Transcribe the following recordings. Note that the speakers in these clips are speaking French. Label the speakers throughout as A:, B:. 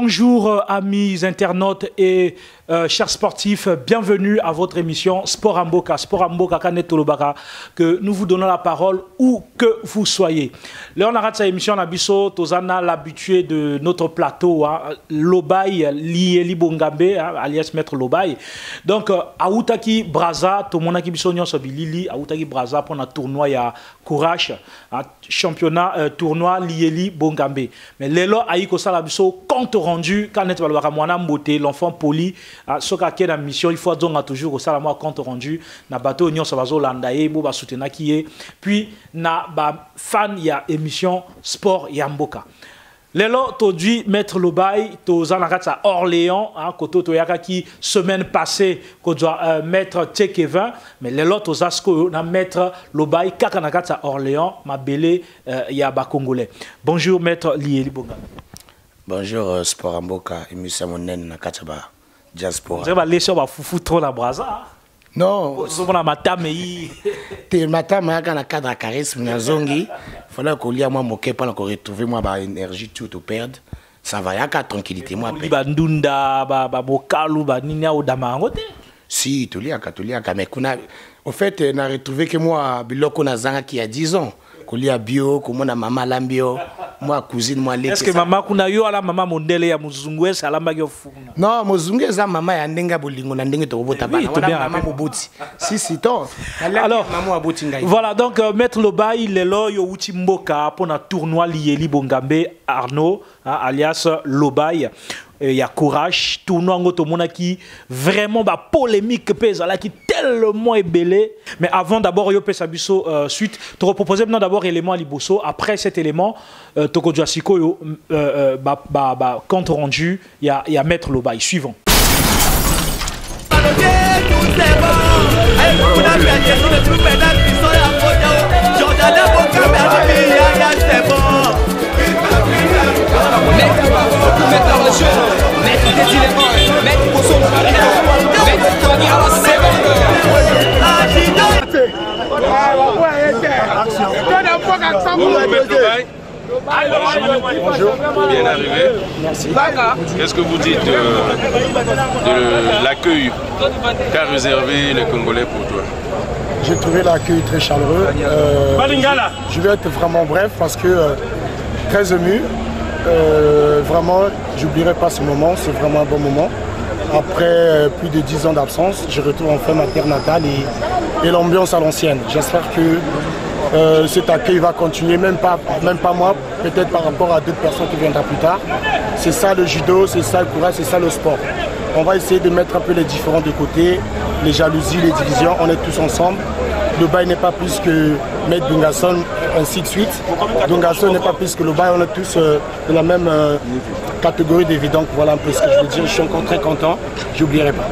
A: Bonjour amis internautes et chers sportifs, bienvenue à votre émission Sport Amboka. Sport Amboka Kanetolobaka, que nous vous donnons la parole où que vous soyez. Là on arrête cette émission, on a biso, Tozana l'habitué de notre plateau, Lobaï, Lieli Bongambe, alias Maître Lobaï. Donc, Aoutaki Braza, Tomonaki biso nyon sobilili, Aoutaki Braza pour un tournoi ya Courage, championnat tournoi Lieli Bongambe. Mais l'élo aïko salabiso compte rendu quand net balbaka mwana mbote l'enfant poli soka ke na mission il faut donc toujours au salama compte rendu na bateau nyon sabazo landaye bo ba soutenir qui est puis na ba fan ya émission sport Yamboka. L'élo todui Maître Lobaï tozanakata Orléans koto toyaka qui semaine passée ko doit mettre Tchekevin mais l'élo tozasko na Maître Lobaï kakanakata Orléans ma belé ya ba congolais. Bonjour Maître Lieli Bongambe.
B: Bonjour Sport Amboka émission monen na kataba diaspora.
A: Vous avez laissé ba foufou trop la braza.
B: Non,
A: souvent la matame
B: te matame aka na cadre charisme na zongi. Fallait qu'on lia moi moquer pas encore retrouver moi ba énergie tout au perdre. Ça va yaka tranquillité moi
A: pe. Ba ndunda ba bokalu ba nina o damango te.
B: Si toliaka mais kuna au fait na retrouvé que moi biloko na zanga qui a 10 ans. Kolia bio, komona mama lambio, moi cousine moi leke.
A: Est-ce que maman kuna yo ala mama mondele ya muzungu esa alamba yo funa?
B: Non, muzungu eza mama ya ndenga bolingo na ndenge to bota bana. Wana mama mobuti. Si to.
A: Alors
B: maman abuti ngai.
A: Voilà donc Maître Lobaï lelo yo uti mboka pour na tournoi Lieli Bongambe Arnaud alias Lobaï. Il y a Courage, tournoi ngotomona qui vraiment ba polémique pèse là qui tellement est belé. Mais avant d'abord yo pèse abiso suite te reproposer maintenant d'abord élément à Liboso après cet élément toko jasiko yo compte rendu il y a Maître Lobaï suivant.
C: Bonjour, bien arrivé.
B: Merci.
C: Qu'est-ce que vous dites de l'accueil qu'a réservé les Congolais pour toi?
D: J'ai trouvé l'accueil très chaleureux. Je vais être vraiment bref parce que très ému. Vraiment, j'oublierai pas ce moment, c'est vraiment un bon moment. Après plus de 10 ans d'absence, je retrouve enfin ma terre natale et l'ambiance à l'ancienne. J'espère que cet accueil va continuer, même pas moi, peut-être par rapport à d'autres personnes qui viendront plus tard. C'est ça le judo, c'est ça le courage, c'est ça le sport. On va essayer de mettre un peu les différends de côté, les jalousies, les divisions, on est tous ensemble. Lobaï n'est pas plus que Maître Dungasson, ainsi de suite. Dungasson n'est pas plus que Lobaï, on est tous de la même catégorie d'évidence. Voilà un peu ce que je veux dire. Je suis encore très content, j'oublierai pas.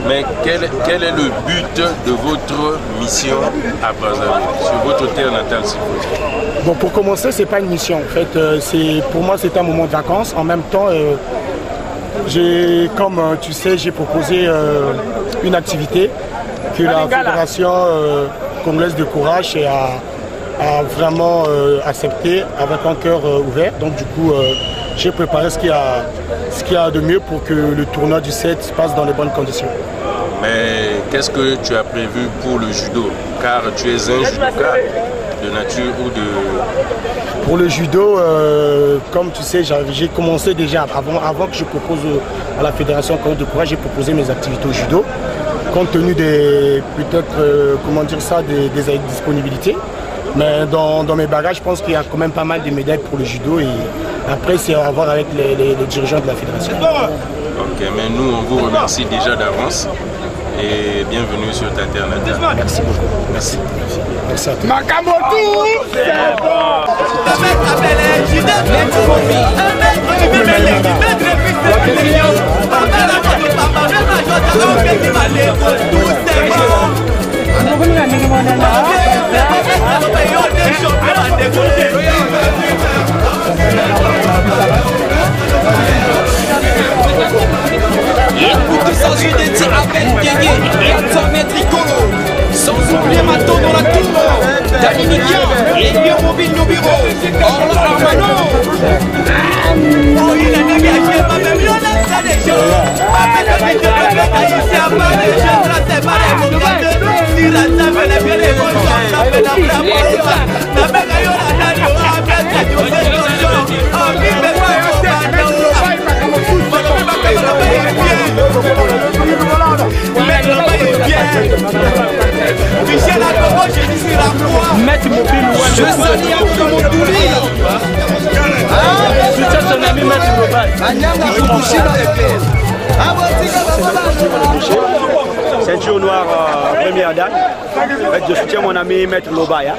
C: Mais quel est le but de votre mission à Brazzaville, sur votre terre natale, s'il vous plaît?
D: Bon, pour commencer, c'est pas une mission. En fait, pour moi, c'est un moment de vacances. En même temps, comme tu sais, j'ai proposé une activité que la Fédération congolaise de courage a vraiment accepté avec un cœur ouvert. Donc du coup, j'ai préparé ce qu'il y a de mieux pour que le tournoi du 7 se passe dans les bonnes conditions.
C: Mais qu'est-ce que tu as prévu pour le judo? Car tu es un judoka de nature ou de...
D: Pour le judo, comme tu sais, j'ai commencé déjà, avant que je propose à la Fédération congolaise de courage, j'ai proposé mes activités au judo. Compte tenu des, peut-être, comment dire ça, des disponibilités. Mais dans mes bagages, je pense qu'il y a quand même pas mal de médailles pour le judo. Et après, c'est à voir avec les dirigeants de la fédération.
C: Ok, mais nous, on vous remercie déjà d'avance. Et bienvenue sur ta terre natale.
D: Merci beaucoup. Merci. Merci à toi.
E: Écoute sans unité avec Guégué et Antoine Tricolo. Sans oublier Mato dans la tour. Dani Nikia, Elio Mobile no bureau. Orla Armano. Oh, il a dégagé, ma même là, ça des gens. Ma même là, je vais ici à Paris, je trace mal à mon gars. Si la table est bien les bons gens, ça fait la frappe. Ma mère a eu la table, on a bien fait du réseau. Oh, il me voit, Michel Akobo, je dis sur la croix.
A: Maître Mobile,
E: je salue Abdou Mondouli.
A: Soutiens ton ami Maître Mobile.
F: Ceinture noire, première date. Je soutiens mon ami Maître Lobaya.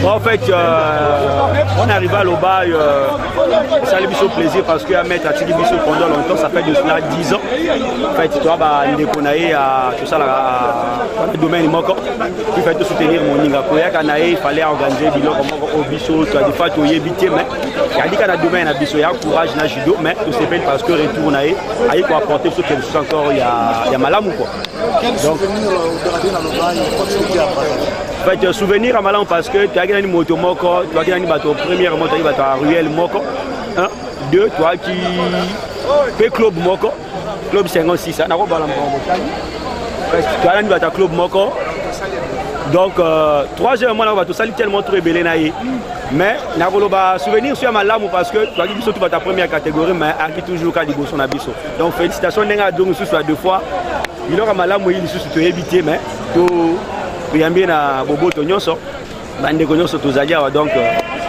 F: En fait, on arrive à Lobaye, ça lui fait plaisir parce que Maître a tiré Bissot pendant longtemps, ça fait de cela 10 ans. En fait, tu vois, il est connu à tout ça, le domaine Moko. Il fait tout soutenir mon Ninga. Il fallait organiser des lots au Bissot, tu as des fois tu es évité, mais il y a dit qu'il y a un domaine à Bissot, il y a courage, il y a judo, mais tout se fait parce que retour, il y a quoi apporter, sauf qu'il y a encore, il y a Malam ou quoi. Donc, en fait, souvenir à Malam parce que tu as gagné une moto Moko, tu as gagné une première moto, tu as Ruel Moko. 1, 2, toi qui fait club Moko, club 56, tu as gagné un club Moko. Donc, 3 heures, moi, on va tout saluer tellement trop ébélé. Mais, on va souvenir sur Malam parce que tu as dit que tu vas ta première catégorie, mais tu as toujours qu'à Diboson à Bisso. Donc, félicitations, Nenga Dong, soit 2 fois. Il aura Malam, il est évité, mais il y a bien un bobo Tonyoso. Bande Tonyoso, tous à dire. Donc,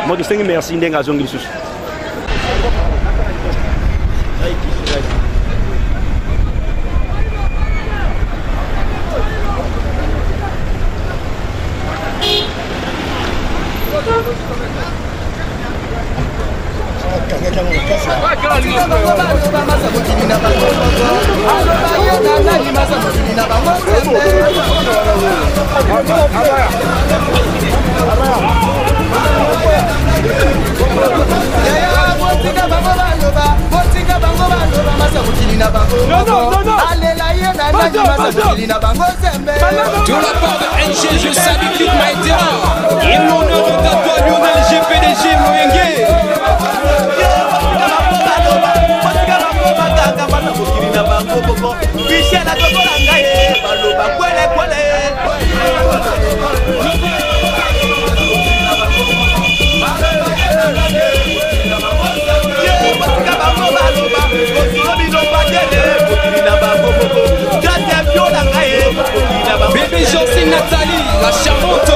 F: moi, je te remercie, Nenga Dong.
E: De la part de NG, je salue Click Maïtera. Et l'honneur est à toi, Lionel GPDG Moyengue.
G: Michel Akobo Langaye, Baloba Kwele Kwele.
E: Bébé Jocelyne Nathalie, la charmante.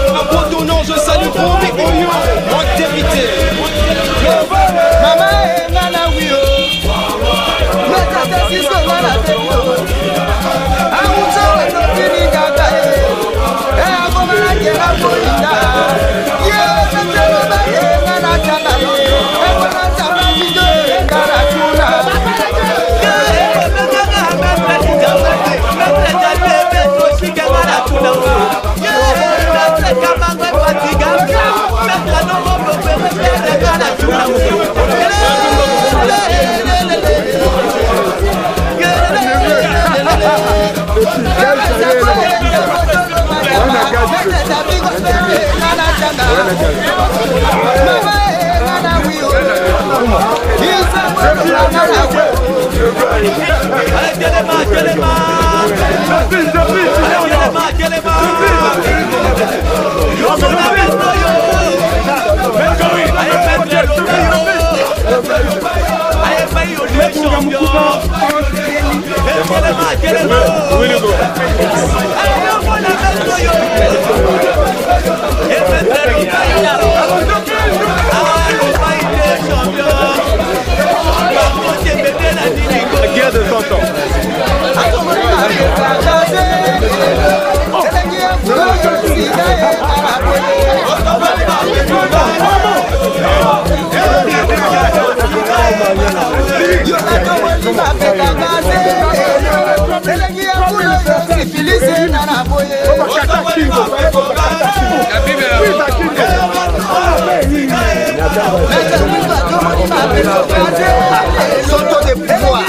E: Un beau ton nom, je salue Romy Oyo, mon dévité.
G: Maman est nana wio. Notre décision est la tête. Aouza est notre fini gaga. Et à comment la guerre a polina. Yeah, c'est le baye, nana chana. Et voilà ça va vite, nana chuna.
F: Guerre de 100 ans.
G: Soto de pouvoir.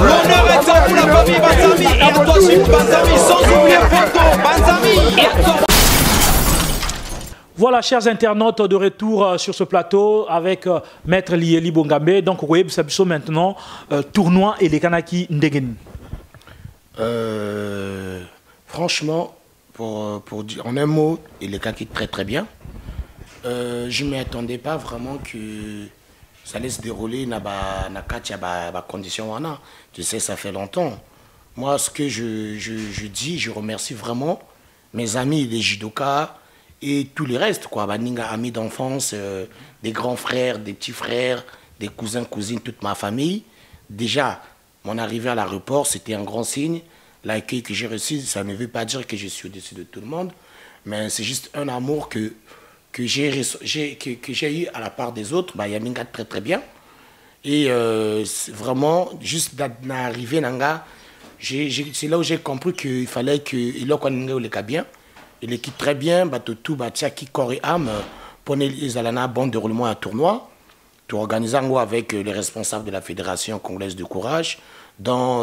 E: L'honneur est pour la famille Banzami et à toi Chief Banzami, sans oublier Poto Banzami et à toi.
A: Voilà, chers internautes, de retour sur ce plateau avec Maître Lieli Bongambe. Donc, vous savez maintenant, tournoi et les Kanaki Ndegen.
B: Franchement, pour dire en un mot, il est Kanaki très très bien. Je ne m'y attendais pas vraiment que ça allait se dérouler dans les conditions. Tu sais, ça fait longtemps. Moi, ce que je dis, je remercie vraiment mes amis, les judokas et tous les restes, quoi. Amis d'enfance, des grands frères, des petits frères, des cousins, cousines, toute ma famille. Déjà, mon arrivée à l'aéroport, c'était un grand signe. L'accueil que j'ai reçu, ça ne veut pas dire que je suis au-dessus de tout le monde, mais c'est juste un amour que j'ai eu à la part des autres. Il y a Minga très très bien. Et vraiment, juste d'arriver, c'est là où j'ai compris qu'il fallait qu'il ait bien. Il équipe très bien, tout qui corps et âme pour les alana bon déroulement à tournoi, tout organisant avec les responsables de la Fédération congolaise de courage, dont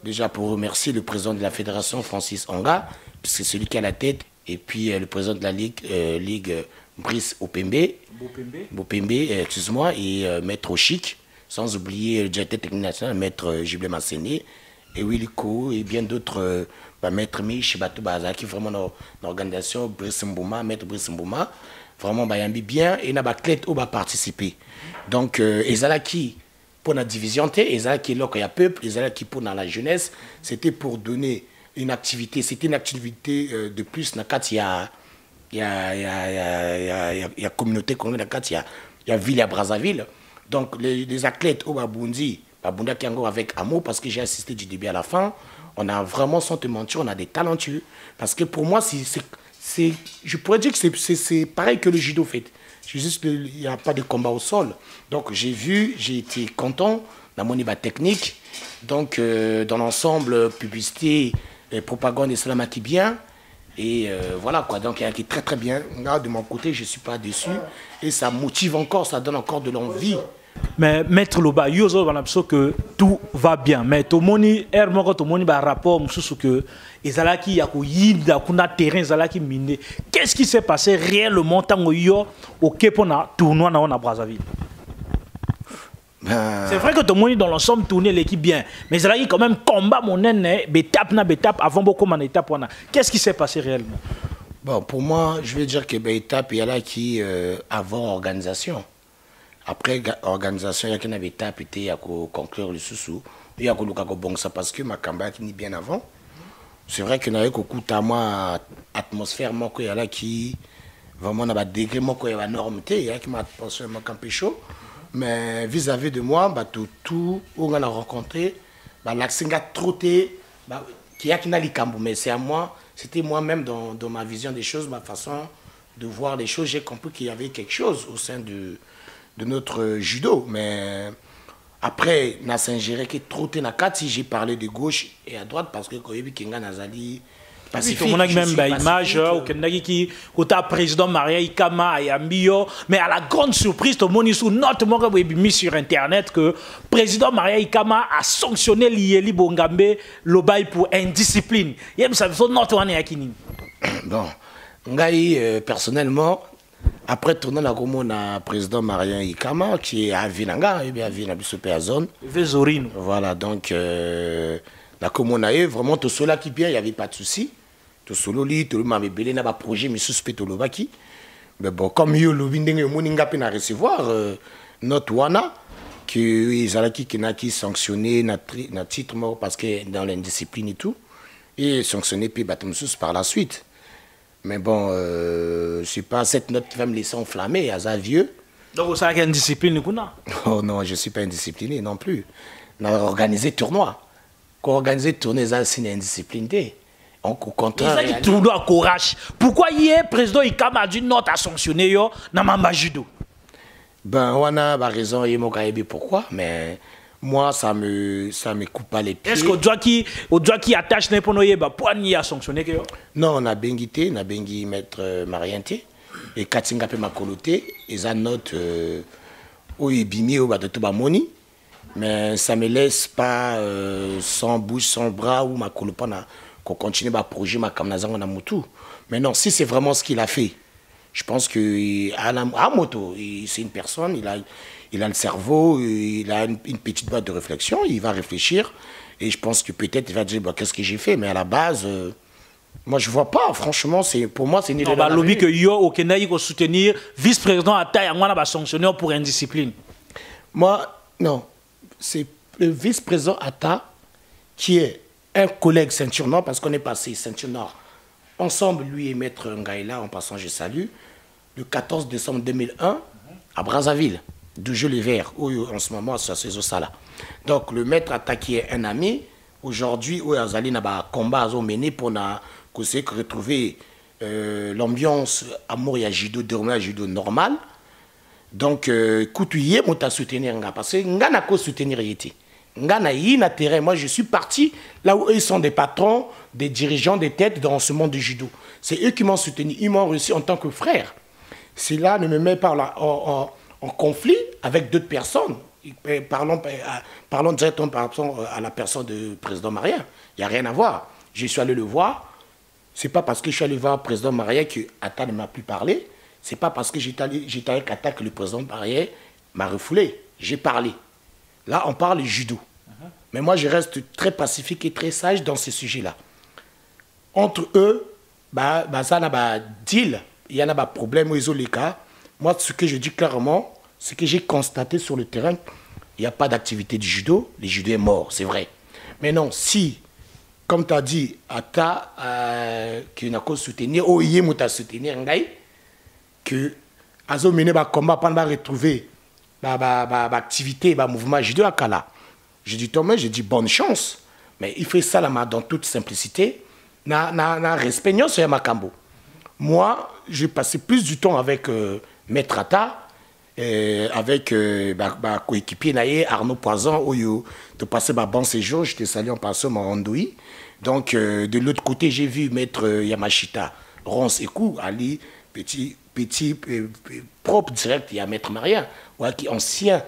B: déjà pour remercier le président de la Fédération, Francis Anga, c'est celui qui a la tête, et puis le président de la Ligue Brice Opembe, excuse-moi, et Maître Oshik, sans oublier le directeur technique national, Maître Giblé Masséné, et Willy Ko, et bien d'autres, Maître Mich, Batou Baza, qui vraiment dans l'organisation, Brice Mbouma, Maître Brice Mbouma, vraiment bien, et il y a des athlètes qui ont participé. Donc, Ezalaki, pour la division T, Ezalaki, là, il y a peuple, Ezalaki, pour la jeunesse, c'était pour donner une activité, c'était une activité de plus, il y a communauté congolaise, il y a ville à Brazzaville. Donc, les athlètes au Babundi, Babunda Kiango avec amour, parce que j'ai assisté du début à la fin, on a vraiment, sans te mentir, on a des talentueux. Parce que pour moi, je pourrais dire que c'est pareil que le judo fait. Juste qu'il n'y a pas de combat au sol. Donc j'ai été content dans mon niveau technique. Donc dans l'ensemble, publicité, propagande et salamaki bien. Et voilà quoi, donc il y a qui très très bien. Là, de mon côté, je ne suis pas déçu. Et ça motive encore, ça donne encore de l'envie.
A: Mais Maître Loba, yozo banapso que tout va bien. Mais tomoni ermoko tomoni ba rapport mususu que ezalaki ya ko yida kuna terrain ezalaki miné. Qu'est-ce qui s'est passé réellement tango yo au Kepona tournoi na Brazzaville? C'est vrai que tomoni dans l'ensemble tourner l'équipe bien, mais ezalaki quand même combat monene bétape avant beaucoup man étape wana. Qu'est-ce qui s'est passé réellement?
B: Bon, pour moi, je vais dire que étape il y a là qui avant organisation. Après organisation, il y a qu'une étape qui a conclure le sous-sous. Il y a bon ça parce que ma campagne qui bien avant. C'est vrai qu'il y a beaucoup de atmosphère il y a là qui vraiment n'a degré il y a norme il y a qui m'a pensé ma campé chaud. Mais vis-à-vis de moi, tout on a rencontré, l'accent a trotté, qui a qui n'a l'icambo. Mais c'est à moi, c'était moi-même dans ma vision des choses, ma façon de voir les choses. J'ai compris qu'il y avait quelque chose au sein de notre judo, mais après, na s'ingéré qui trotté na kati, j'ai parlé de gauche et à droite parce que quand il y a Kinga Nazali pacifique.
A: On a même une image au Kendaki qui kota président Maria Ikama et Ambio, mais à la grande surprise, tout le monde sous note mis sur internet que président Maria Ikama a sanctionné Lieli Bongambe Lobai pour indiscipline. Yem ça veut note wane yakini.
B: Bon, ngai personnellement. Après tourner la commune à président Marien Ikama qui est à Vinanga, et bien à Vinanga zone. Voilà, donc la commune a eu vraiment tout cela qui bien, il n'y avait pas de souci. Tout solo li, tout le monde avait belé n'a pas projet mais suspect au Lobaki. Mais bon, comme yo le binding yo moninga pe na recevoir notre wana que Izalaki qui n'a qui sanctionné na titre mort parce que dans l'indiscipline et tout et sanctionné puis batumsus par la suite. Mais bon, c'est pas cette note qui va me laisser enflammer, à ça vieux.
A: Donc, vous savez une discipline,
B: oh non, je ne suis pas indiscipliné non plus. On a organisé tournoi. Quand on organise tournoi, c'est une indiscipline. Au contraire.
A: Il tourne à courage. Pourquoi hier, le président Ikama a dit non à sanctionner yo na mamba judo?
B: Ben, on a raison, il m'a dit pourquoi, mais moi, ça me coupe pas les pieds.
A: Est-ce qu'au doigt qui attache n'importe quoi, pour n'y a sanctionné que yo?
B: Non, on a bengité, on a bengi maître Marianté, et Katinga pe makoloté, et ça note où il bimi au bas de tout moni, mais ça me laisse pas sans bouche, sans bras ou ma kolopana qu'on continue à projet ma kamnazan on a mutu. Mais non, si c'est vraiment ce qu'il a fait, je pense que à moto, c'est une personne, il a le cerveau, il a une petite boîte de réflexion, il va réfléchir, et je pense que peut-être il va dire bah, qu'est-ce que j'ai fait, mais à la base. Moi, je vois pas, franchement, pour moi, c'est une
A: irrévocable. On va lobby que yo au Kenya, il faut soutenir vice-président à taille, on va sanctionner pour indiscipline.
B: Moi, non. C'est le vice-président Atta qui est un collègue ceinture nord, parce qu'on est passé ceinture nord ensemble, lui et maître Ngaïla, en passant, je salue, le 14 décembre 2001 à Brazzaville, du jeu les Verts, où en ce moment, c'est ces là. Donc, le maître Atta qui est un ami, aujourd'hui, où Azali n'a pas combat à mené pour retrouver l'ambiance amour et judo, déroulement judo normal. Donc, Koutouye, moi, t'as soutenir nga parce que nga n'a qu'à soutenir yéti. Nga n'a y n'a terrain. Moi, je suis parti là où ils sont des patrons, des dirigeants, des têtes dans ce monde du judo. C'est eux qui m'ont soutenu. Ils m'ont reçu en tant que frère. Cela ne me met pas en conflit avec d'autres personnes. Parlons directement par rapport à la personne du président Maria. Il n'y a rien à voir. Je suis allé le voir. Ce n'est pas parce que je suis allé voir le président Maria que Atta ne m'a plus parlé. Ce n'est pas parce que j'étais avec Atta que le président Maria m'a refoulé. J'ai parlé. Là, on parle judo. Mais moi, je reste très pacifique et très sage dans ces sujets-là. Entre eux, ça n'a pas deal. Il y en a pas problème, ils ont les cas. Moi, ce que je dis clairement, c'est que j'ai constaté sur le terrain, il n'y a pas d'activité du judo. Le judo est mort, c'est vrai. Mais non, si, comme tu as dit, Atta, qui n'a qu'à soutenir, ou il y a soutenir, que Azo mené un combat pour retrouver l'activité, le mouvement judo à Kala. Je dis, Thomas, je dis bonne chance. Mais il fait ça là, dans toute simplicité. Na respect sur Makambo. Moi, j'ai passé plus du temps avec Maître Atta, avec ma coéquipier Arnaud Poison, où tu passais un bon séjour, je te salue en passant mon Randoui. Donc, de l'autre côté, j'ai vu Maître Yamashita, Ronce Ekou, Ali, petit propre direct, il y a Maître Maria, qui est ancien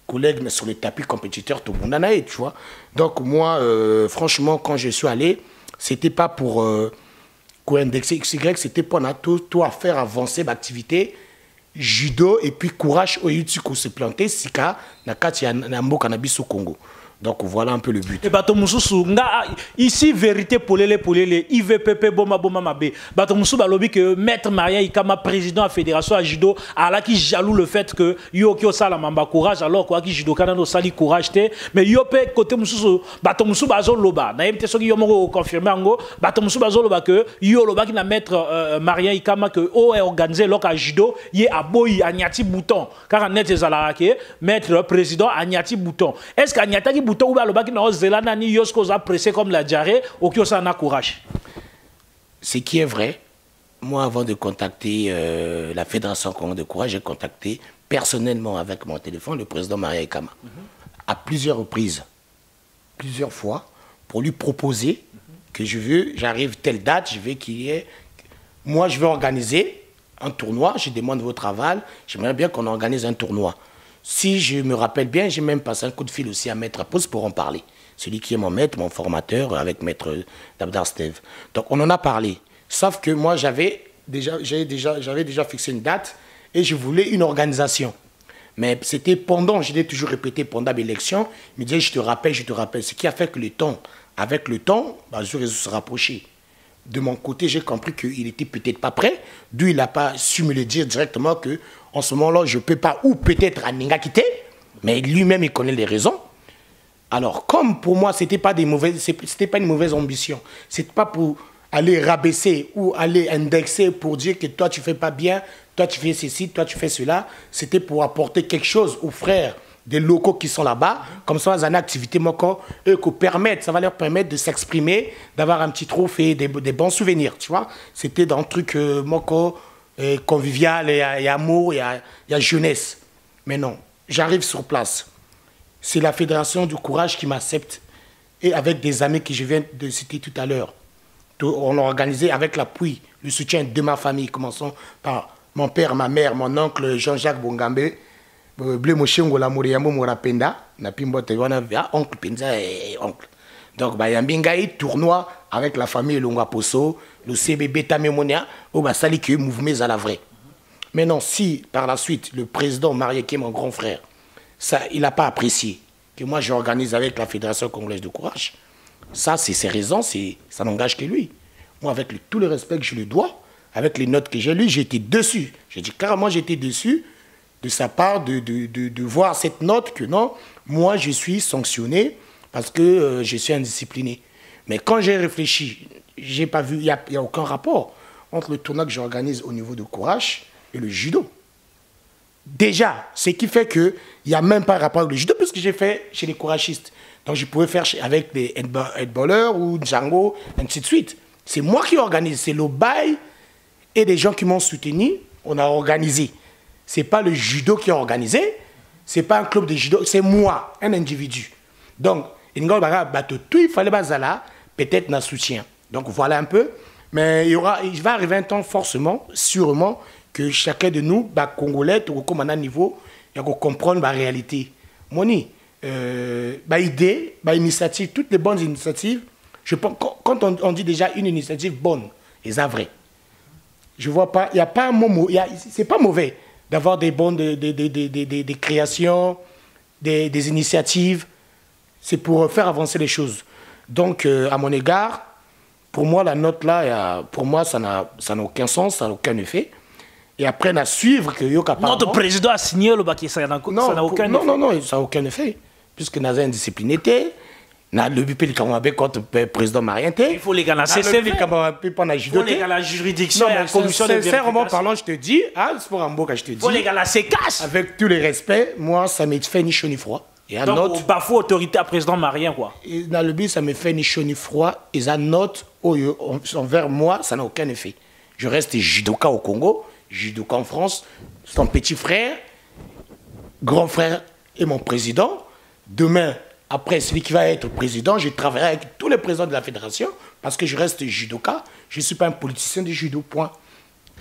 B: collègue sur le tapis compétiteur, tout le monde en a, tu vois. Donc, moi, franchement, quand je suis allé, c'était pas pour co-indexer XY, c'était pour tout à faire avancer l'activité judo et puis courage au YouTube pour se planter, sika, na kati ya mbo cannabis au Congo. Donc voilà un peu le but.
A: Et bato mususu nga ici vérité polele IVPP boma mabe. Bato mususu balobi que maître Maria Ikama président de la fédération à judo ala qui jaloux le fait que yo ki osala mamba courage alors quoi qui judo kana no sali courage te mais yo pe côté mususu bato mususu bazo loba na yemte soki yo moko confirmer ngo bato mususu bazo loba que yo loba ki na maître Maria Ikama que o est organisé lok à judo yé aboyi anyati bouton car net ezala ke maître président anyati bouton. Est-ce qu'anyati bouton ou balobaki na ozela ni yosko za pressé comme la diarrhée ou qui ça na courage.
B: Ce qui est vrai, moi avant de contacter la Fédération Congo de Courage, j'ai contacté personnellement avec mon téléphone le président Maria Ikama à plusieurs reprises, plusieurs fois, pour lui proposer que j'arrive telle date, je veux qu'il y ait, moi je veux organiser un tournoi, je demande votre aval, j'aimerais bien qu'on organise un tournoi. Si je me rappelle bien, j'ai même passé un coup de fil aussi à Maître Apos pour en parler. Celui qui est mon maître, mon formateur, avec Maître Dabdar Steve. Donc on en a parlé. Sauf que moi, j'avais déjà fixé une date et je voulais une organisation. Mais c'était pendant, je l'ai toujours répété pendant l'élection, il me disait je te rappelle. Ce qui a fait que avec le temps, je se rapprocher. De mon côté, j'ai compris qu'il n'était peut-être pas prêt. D'où il n'a pas su me le dire directement qu'en ce moment-là, je ne peux pas, ou peut-être à Ninga quitter, mais lui-même, il connaît les raisons. Alors, comme pour moi, ce n'était pas une mauvaise ambition, ce n'était pas pour aller rabaisser ou aller indexer pour dire que toi, tu ne fais pas bien, toi, tu fais ceci, toi, tu fais cela. C'était pour apporter quelque chose aux frères des locaux qui sont là-bas. Comme ça, ils ont une activité, ça va leur permettre de s'exprimer, d'avoir un petit trophée, des bons souvenirs, tu vois. C'était dans le truc convivial, il y a amour, il y a jeunesse. Mais non, j'arrive sur place. C'est la Fédération du Courage qui m'accepte, et avec des amis que je viens de citer tout à l'heure. On a organisé avec l'appui, le soutien de ma famille, commençons par mon père, ma mère, mon oncle Jean-Jacques Bongambe, Blé Moshengo la Moriambo Morapenda, Napimbote wana oncle Penza et oncle. Donc bah yambingai tournoi avec la famille Longa Poso, le CBB Tamemonia, au basali que mouvement à la vraie. Mais non, si par la suite le président marié qui est mon grand frère, ça il n'a pas apprécié que moi j'organise avec la Fédération congolaise de courage. Ça c'est ses raisons, ça n'engage que lui. Moi avec tout le respect que je lui dois, avec les notes que j'ai lues, j'étais dessus. J'ai dit carrément j'étais dessus de sa part de voir cette note que non, moi je suis sanctionné parce que je suis indiscipliné. Mais quand j'ai réfléchi, j'ai pas vu, il n'y a aucun rapport entre le tournoi que j'organise au niveau de courage et le judo. Déjà, ce qui fait qu'il n'y a même pas de rapport avec le judo, puisque j'ai fait chez les couragistes. Donc je pouvais faire avec des headballers ou Django, ainsi de suite. C'est moi qui organise, c'est le bail et des gens qui m'ont soutenu, on a organisé. Ce n'est pas le judo qui a organisé, ce n'est pas un club de judo, c'est moi, un individu. Donc, il fallait peut-être un soutien. Donc voilà un peu. Mais il va arriver un temps forcément, sûrement, que chacun de nous, Congolais, comme à un niveau, il va comprendre la réalité. Moni, idée, initiative, toutes les bonnes initiatives, je pense, quand on dit déjà une initiative bonne, et c'est vrai. Je vois pas, il n'y a pas un mot, c'est pas mauvais d'avoir des bonnes des créations, des initiatives. C'est pour faire avancer les choses. Donc, à mon égard, pour moi, la note là, pour moi, ça n'a aucun sens, ça n'a aucun effet. Et après, on a suivre que
A: notre président a signé le bac, ça n'a aucun effet.
B: Non, ça n'a aucun effet. Puisque nous avons une disciplinité, nous avons le BP contre le président Marien.
A: Il faut les gars, c'est
B: il faut
A: les gars, la juridiction et la commission de vérification.
B: Sincèrement parlant, je te dis, Sport Amboka, je te dis. Il
A: faut les gars, c'est casse.
B: Avec tous les respects, moi, ça ne me fait ni chaud ni froid.
A: Donc, on bafoue autorité à président Marien, quoi.
B: Dans le but, ça me fait ni chaud ni froid. Et ça note, envers moi, ça n'a aucun effet. Je reste judoka au Congo, judoka en France, son petit frère, grand frère et mon président. Demain, après celui qui va être président, je travaillerai avec tous les présidents de la fédération parce que je reste judoka. Je ne suis pas un politicien de judo, point.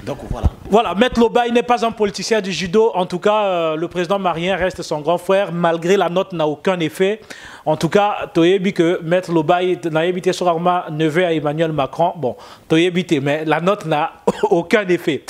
B: Donc voilà.
A: Voilà, Maître Lobaï n'est pas un politicien du judo. En tout cas, le président Marien reste son grand frère, malgré la note n'a aucun effet. En tout cas, Toyebi que Maître Lobaï n'a évité sur Arma neveu à Emmanuel Macron. Bon, Toyebi, mais la note n'a aucun effet.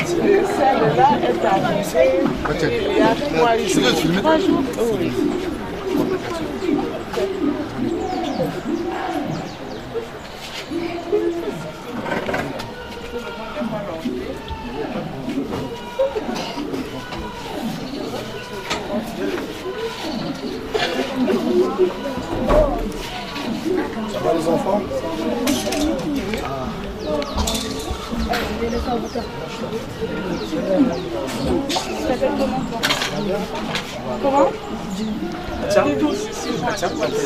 H: Celle-là est arrivée il y a 3 jours. 3 jours? Oui.
D: Ça va les enfants?
H: Tu t'appelles comment toi? Comment? Les 12 ici, je pense que ça ne sert pas de les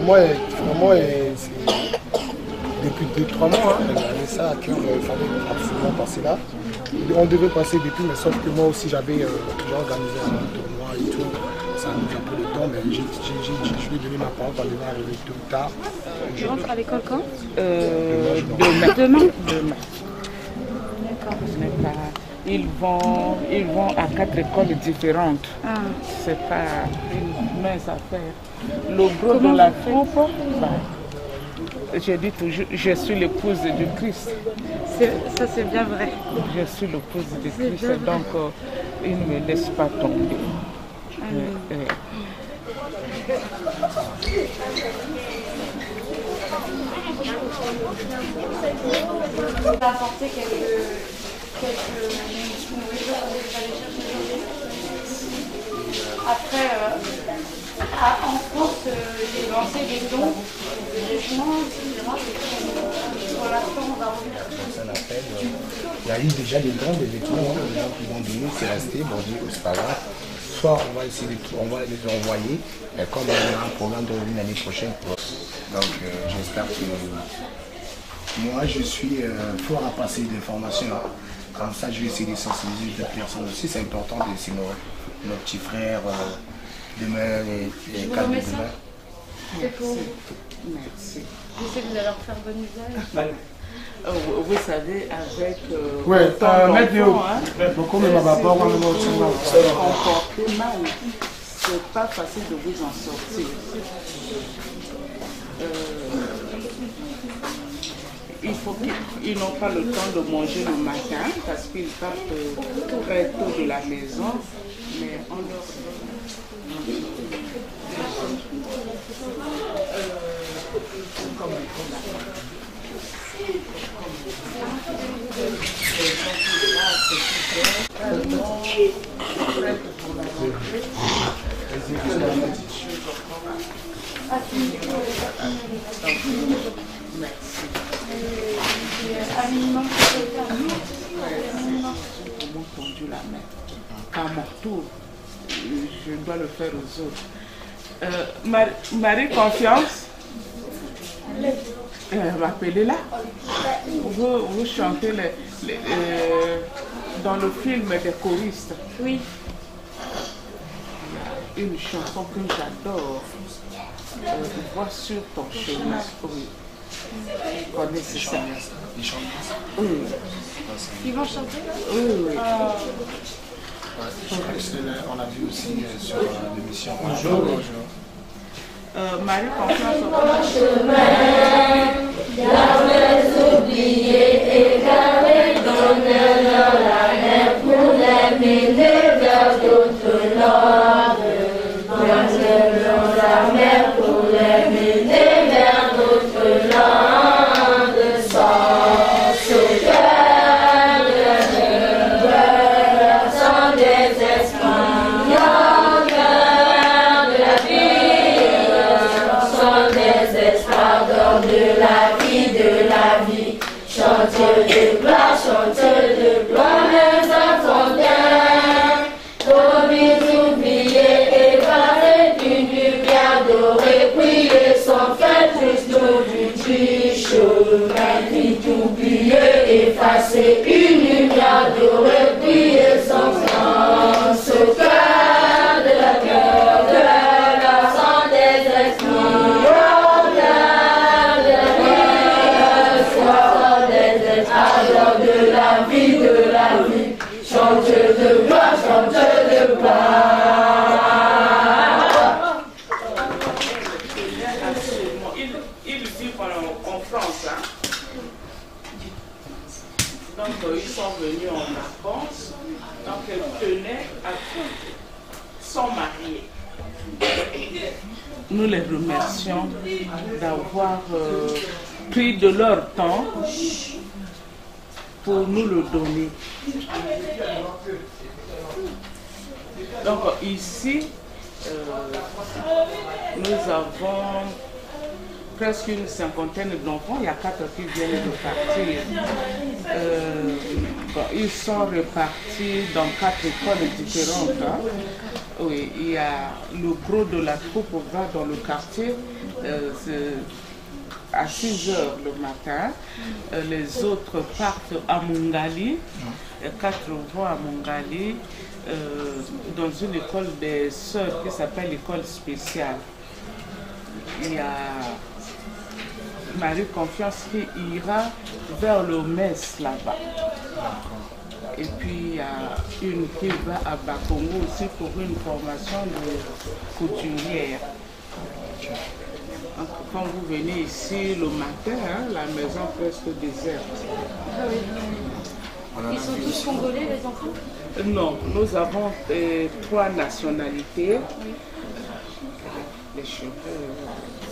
D: Vraiment, depuis 2-3 mois, j'avais ça à cœur, il fallait absolument passer là. On devait passer depuis, mais sauf que moi aussi j'avais organisé un tournoi et tout. Ça a mis un peu de temps, mais je lui ai donné ma parole quand il va arriver tôt ou tard.
H: Tu rentres à l'école quand Demain. D'accord. Ils vont à 4 écoles différentes. Ah. C'est pas une mince affaire. Le gros de la troupe, je dis toujours, je suis l'épouse du Christ.
I: Ça c'est bien vrai.
H: Je suis l'épouse du Christ, donc il ne me laisse pas tomber.
I: Apporter quelques nourritures que vous allez chercher aujourd'hui. Après, en France, j'ai lancé des dons, des vêtements, etc. Pour l'instant, on va revenir.
B: Il y a eu déjà des dons, des vêtements, les gens qui vont donner, c'est resté, bon, c'est pas grave. Soit on va essayer on va les envoyer, mais comme on a un programme de revenu l'année prochaine, donc j'espère que moi je suis fort à passer des formations. Comme ça, je vais essayer de sensibiliser d'autres personnes aussi. C'est important de laisser nos petits frères demain, les cadres de demain.
I: C'est pour vous. Merci. Je sais que vous allez leur faire bon usage.
H: Vous savez, avec comporter mal, c'est pas facile de vous en sortir. Il faut qu'ils n'ont pas le temps de manger le matin parce qu'ils partent très tôt de la maison, mais on leur tendu la main. À mon tour, je dois le faire aux autres. Marie Confiance, rappelez-la. Vous chantez dans le film des choristes.
I: Oui.
H: Une chanson que j'adore. Vois sur ton chemin. Oui. Vous connaissez ça? Oui.
I: Ils vont chanter?
H: Oui.
B: On l'a vu aussi sur l'émission.
D: Bonjour.
H: Marie Confiance.
J: Jamais oublier et garder, donne-leur la mer pour les mener vers d'autres landes. Donne-leur la mer pour les mener vers d'autres landes. Sans ce cœur de guerre, sans désespoir, cœur de la vie, sans désespoir, donne de la vie. Chante de gloire, mes enfants bien. Promis oublier et parler d'une lumière dorée, prier sans fin, juste du chemin, vite oublier, effacer une lumière dorée, prier sans fin, ce cœur de la sans désespoir, cœur de la vie, de la vie, chante de gloire, chante de gloire.
H: Ils vivent en France. Hein? Donc ils sont venus en vacances. Donc ils tenaient à tout, sont mariés. Nous les remercions d'avoir pris de leur temps pour nous le donner. Donc ici, nous avons presque une cinquantaine d'enfants. Il y a 4 qui viennent de partir. Ils sont repartis dans 4 écoles différentes. Hein. Oui, il y a le gros de la troupe va dans le quartier à 6 h le matin. Les autres partent à Mungali. 4 vont à Mungali dans une école des sœurs qui s'appelle l'école spéciale. Il y a Marie Confiance qui ira vers le Metz là-bas. Et puis il y a une qui va à Bakongo aussi pour une formation de couturière. Donc, quand vous venez ici le matin, hein, la maison presque déserte.
I: Ah oui. Ils sont tous congolais les enfants?
H: Non, nous avons 3 nationalités.
I: Oui.
H: Les cheveux,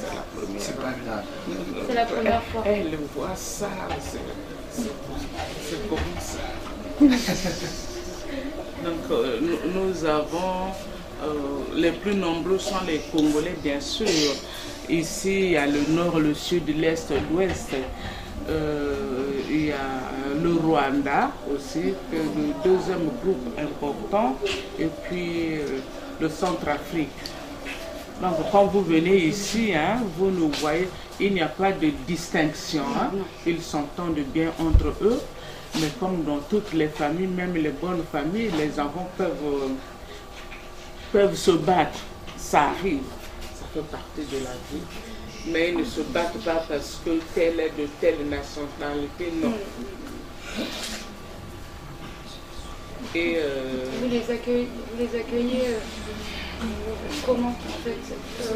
H: c'est la première.
B: C'est pas grave.
I: C'est la première fois.
H: Elle voit ça, c'est comme ça. Donc nous avons, les plus nombreux sont les Congolais bien sûr. Ici il y a le nord, le sud, l'est, l'ouest. Il y a le Rwanda aussi, le deuxième groupe important, et puis le Centrafrique. Donc quand vous venez ici, hein, vous nous voyez, il n'y a pas de distinction. Hein. Ils s'entendent bien entre eux, mais comme dans toutes les familles, même les bonnes familles, les enfants peuvent se battre. Ça arrive, ça fait partie de la vie. Mais ils ne se battent pas parce que tel est de telle nationalité, non. Et
I: vous les accueillez comment en fait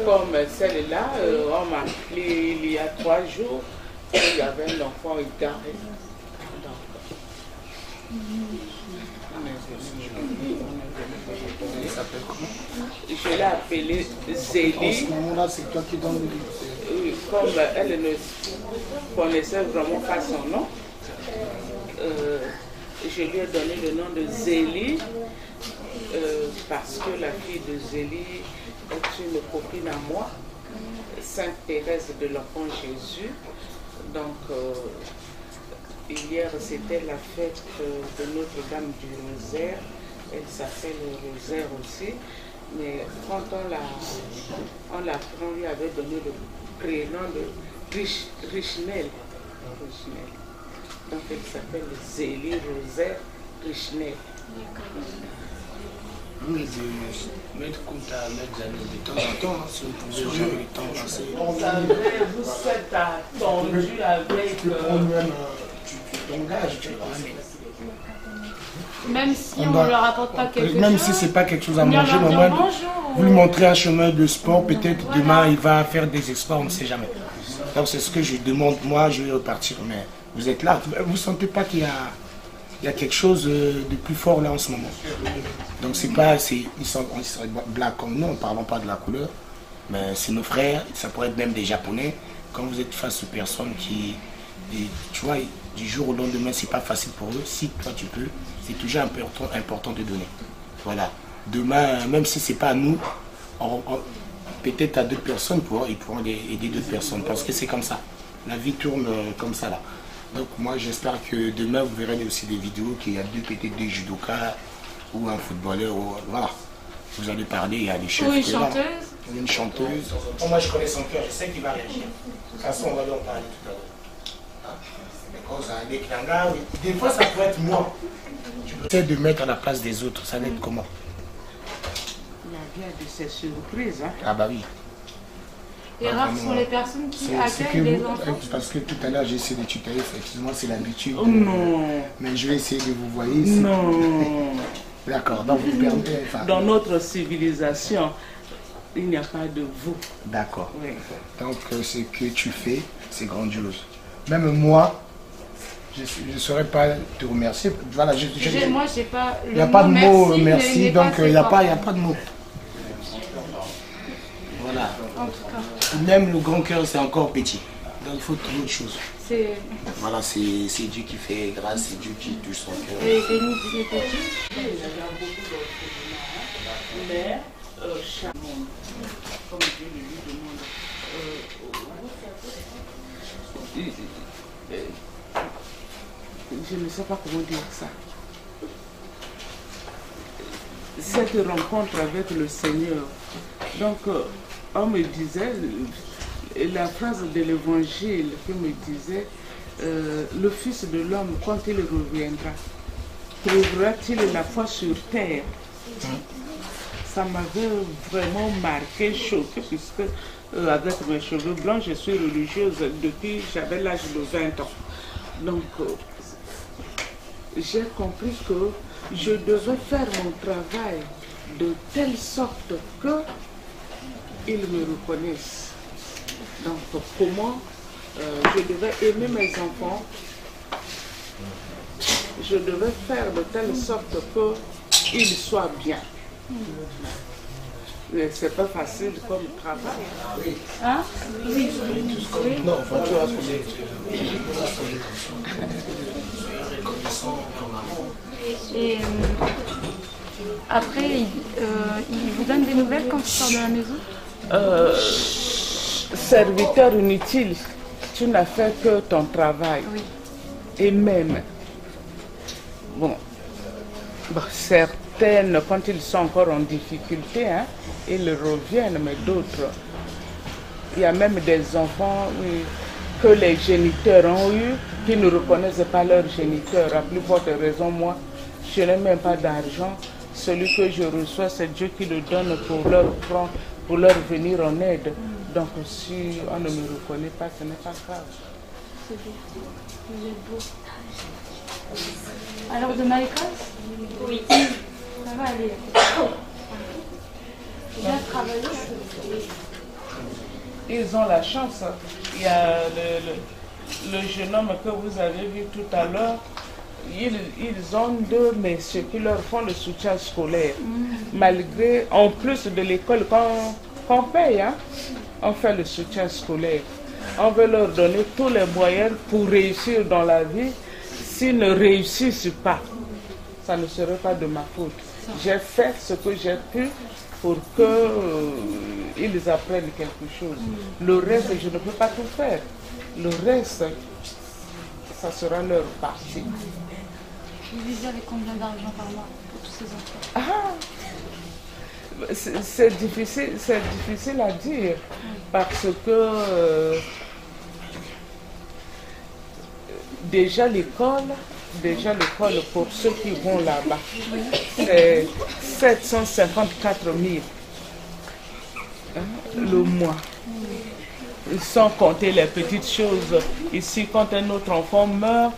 H: Comme celle-là, on m'a appelé il y a 3 jours, il y avait un enfant égaré. Je l'ai appelée Zélie.
D: En ce moment-là, c'est toi qui donnes
H: le... Comme elle ne connaissait vraiment pas son nom, je lui ai donné le nom de Zélie parce que la fille de Zélie est une copine à moi, Sainte Thérèse de l'Enfant Jésus. Donc, hier, c'était la fête de Notre-Dame du Rosaire. Elle s'appelle Rosaire aussi. Mais quand on l'apprend, on lui avait donné le prénom de Richnel. Donc, elle s'appelle Zélie Rosaire Richnel.
B: Oui, de mettre compte à mettre amis de temps en temps, si vous pouvez jamais le temps passer.
H: Vous êtes attendu avec...
B: Tu t'engages, tu vois.
I: Même si on ne leur apporte pas quelque chose.
B: Même si ce n'est pas quelque chose à manger, mais au moins vous lui montrez un chemin de sport, peut-être demain il va faire des exploits, on ne sait jamais. Donc c'est ce que je demande, moi je vais repartir, mais vous êtes là, vous ne sentez pas qu'il y a quelque chose de plus fort là en ce moment. Donc c'est pas, ils sont blancs comme nous, ne parlons pas de la couleur, mais c'est nos frères, ça pourrait être même des Japonais. Quand vous êtes face aux personnes qui, tu vois, du jour au lendemain, c'est pas facile pour eux. Si toi tu peux, c'est toujours important de donner. Voilà. Demain, même si c'est pas à nous, peut-être à d'autres personnes, ils pourront aider d'autres personnes. Parce que c'est comme ça. La vie tourne comme ça là. Donc moi j'espère que demain vous verrez aussi des vidéos qu'il y a peut-être des judokas ou un footballeur. Voilà. Vous allez parler, il y a des chefs.
I: Ou une chanteuse.
B: Une chanteuse. Moi je connais son cœur, je sais qu'il va réagir. De toute façon on va lui en parler tout à l'heure. Des fois ça peut être moi. Tu peux essayer de mettre à la place des autres, ça va être comment?
H: Il y a de ces surprises. Hein.
B: Ah bah oui.
I: Et rares sont les personnes qui accueillent les enfants.
B: Parce que tout à l'heure j'ai essayé de tutoyer, effectivement c'est l'habitude.
H: Oh non.
B: Mais je vais essayer de vous voir ici.
H: Non.
B: D'accord, donc vous permettez.
H: Dans notre civilisation, il n'y a pas de vous.
B: D'accord.
H: Oui.
B: Donc ce que tu fais, c'est grandiose. Même moi, je ne saurais pas te remercier. Voilà,
I: moi, j'ai pas.
B: Il n'y a pas de mot merci, donc il n'y a pas de mot. Voilà.
I: En tout cas.
B: Même le grand cœur, c'est encore petit. Donc il faut trouver autre chose. Voilà, c'est Dieu qui fait grâce, c'est Dieu qui touche son cœur.
I: Et béni, c'est petit.
H: Mais, comme je lui demande, je ne sais pas comment dire ça. Cette rencontre avec le Seigneur. Donc, on me disait, la phrase de l'évangile qui me disait, le Fils de l'homme, quand il reviendra, trouvera-t-il la foi sur terre? Ça m'avait vraiment marqué, choqué, puisque avec mes cheveux blancs, je suis religieuse depuis que j'avais l'âge de 20 ans. Donc, j'ai compris que je devais faire mon travail de telle sorte qu'ils me reconnaissent. Donc, comment je devais aimer mes enfants, je devais faire de telle sorte qu'ils soient bien. C'est pas facile comme travail.
I: Hein? Oui.
B: Non, enfin, tu vas
I: Et après, il vous donne des nouvelles quand tu sors de la maison?
H: Serviteur inutile, tu n'as fait que ton travail.
I: Oui.
H: Et même, bon, certaines, quand ils sont encore en difficulté, hein, ils reviennent, mais d'autres, il y a même des enfants que les géniteurs ont eu, qui ne reconnaissent pas leurs géniteurs. À plus forte raison, moi, je n'ai même pas d'argent. Celui que je reçois, c'est Dieu qui le donne pour leur venir en aide. Donc si on ne me reconnaît pas, ce n'est pas grave.
I: C'est beau. Vous êtes beau. Alors de Maïka? Oui. Ça va aller. Bien travaillé.
H: Ils ont la chance. Il y a le jeune homme que vous avez vu tout à l'heure. Ils ont deux messieurs qui leur font le soutien scolaire. Malgré, en plus de l'école qu'on paye, hein, on fait le soutien scolaire. On veut leur donner tous les moyens pour réussir dans la vie. S'ils ne réussissent pas, ça ne serait pas de ma faute. J'ai fait ce que j'ai pu pour qu'ils apprennent quelque chose. Le reste, je ne peux pas tout faire. Le reste, ça sera leur partie.
I: Vous vivez avec combien d'argent par mois pour tous ces enfants?
H: C'est difficile à dire parce que déjà l'école pour ceux qui vont là-bas, c'est 754 000 le mois. Sans compter les petites choses. Ici, quand un autre enfant meurt,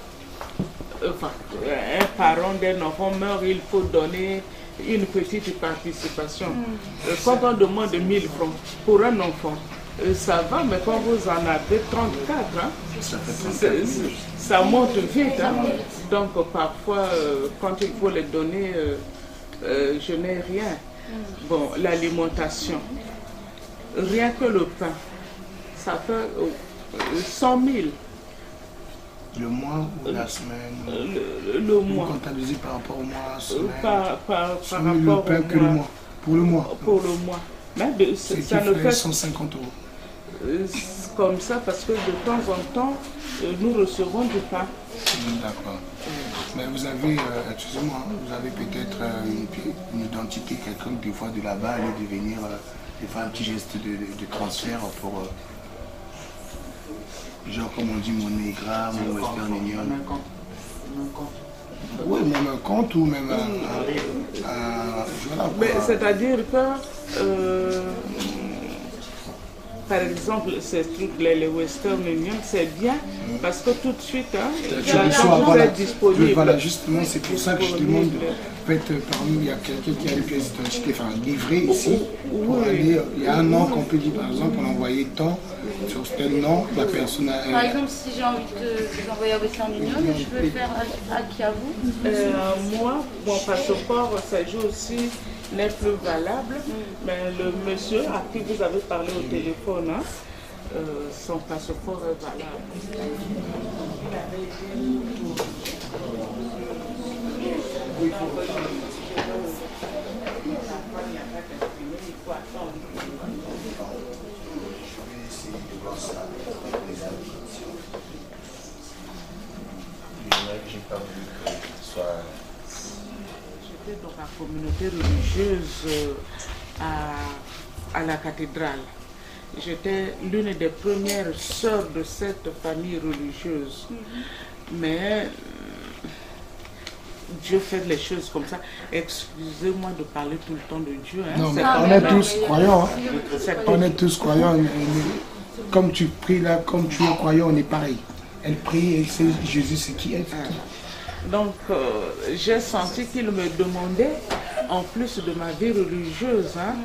H: un parent d'un enfant meurt, il faut donner une petite participation. Quand on demande 1000 francs pour un enfant, ça va, mais quand vous en avez 34, hein, ça monte vite. Hein. Donc parfois, quand il faut les donner, je n'ai rien. Bon, l'alimentation, rien que le pain, ça fait 100 000.
B: Le mois ou la semaine?
H: Le mois.
B: Vous comptabilisez par rapport au mois, semaine?
H: Par rapport
B: le pain
H: au
B: que
H: mois.
B: le mois. Pour le mois?
H: Pour le mois. Mais ça ne fait
B: 150 €.
H: Comme ça, parce que de temps en temps, nous recevons du pain.
B: D'accord. Mais vous avez, excusez-moi, vous avez peut-être une identité, quelqu'un des fois de là-bas, aller devenir, des fois un petit geste de transfert pour... genre comme on dit MoneyGram ou Western Union. Oui, même un compte ou même voilà,
H: mais c'est-à-dire que, par exemple, ces trucs, les Western Union, c'est bien parce que tout de suite, hein, l'argent est disponible.
B: Voilà, justement, c'est pour ça que je demande. En fait, parmi nous, il y a quelqu'un qui a les pièces d'identité, enfin livré ici, pour aller. Il y a un nom qu'on peut dire, par exemple, on a envoyé tant sur tel nom, la personne a.
I: Par exemple, si j'ai envie de vous envoyer à Western Union, je peux le faire à qui, à vous?
H: Moi, mon passeport, ça joue aussi, n'est plus valable, mais le monsieur à qui vous avez parlé au téléphone, hein, son passeport est valable. communauté religieuse à la cathédrale. J'étais l'une des premières sœurs de cette famille religieuse. Mais Dieu fait les choses comme ça. Excusez-moi de parler tout le temps de Dieu. Hein.
D: Non, mais on est tous croyants. Hein. On est tous croyants. Comme tu pries là, comme tu es croyant, on est pareil. Elle prie et c'est Jésus, c'est qui est.
H: Donc, j'ai senti qu'il me demandait, en plus de ma vie religieuse, hein,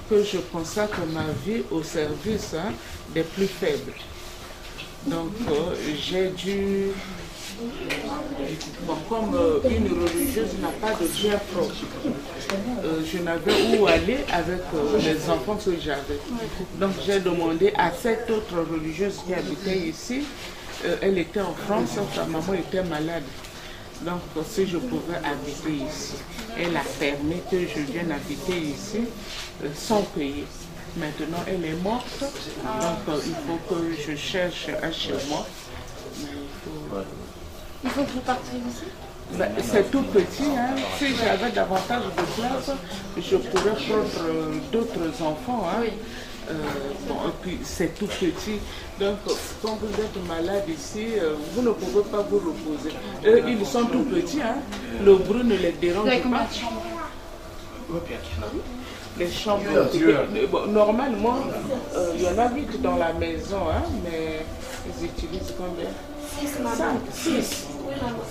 H: que je consacre ma vie au service des plus faibles. Donc, j'ai dû... Bon, comme une religieuse n'a pas de bien propre, je n'avais où aller avec les enfants que j'avais. Donc, j'ai demandé à cette autre religieuse qui habitait ici, elle était en France, sa maman était malade. Donc, si je pouvais habiter ici, elle a permis que je vienne habiter ici sans payer. Maintenant, elle est morte, donc il faut que je cherche un chez moi.
I: Il faut que vous partiez ici?
H: Ben, c'est tout petit, hein. Si j'avais davantage de place, je pourrais prendre d'autres enfants. Hein. Bon, et puis c'est tout petit. Donc, quand vous êtes malade ici, vous ne pouvez pas vous reposer. Eux, ils sont tout petits, hein. Le bruit ne les dérange pas.
I: Combien de chambres?
H: Les chambres, bon, normalement, il y en a 8 dans la maison, hein, mais ils utilisent combien? 5, 6.
I: Oui, maman.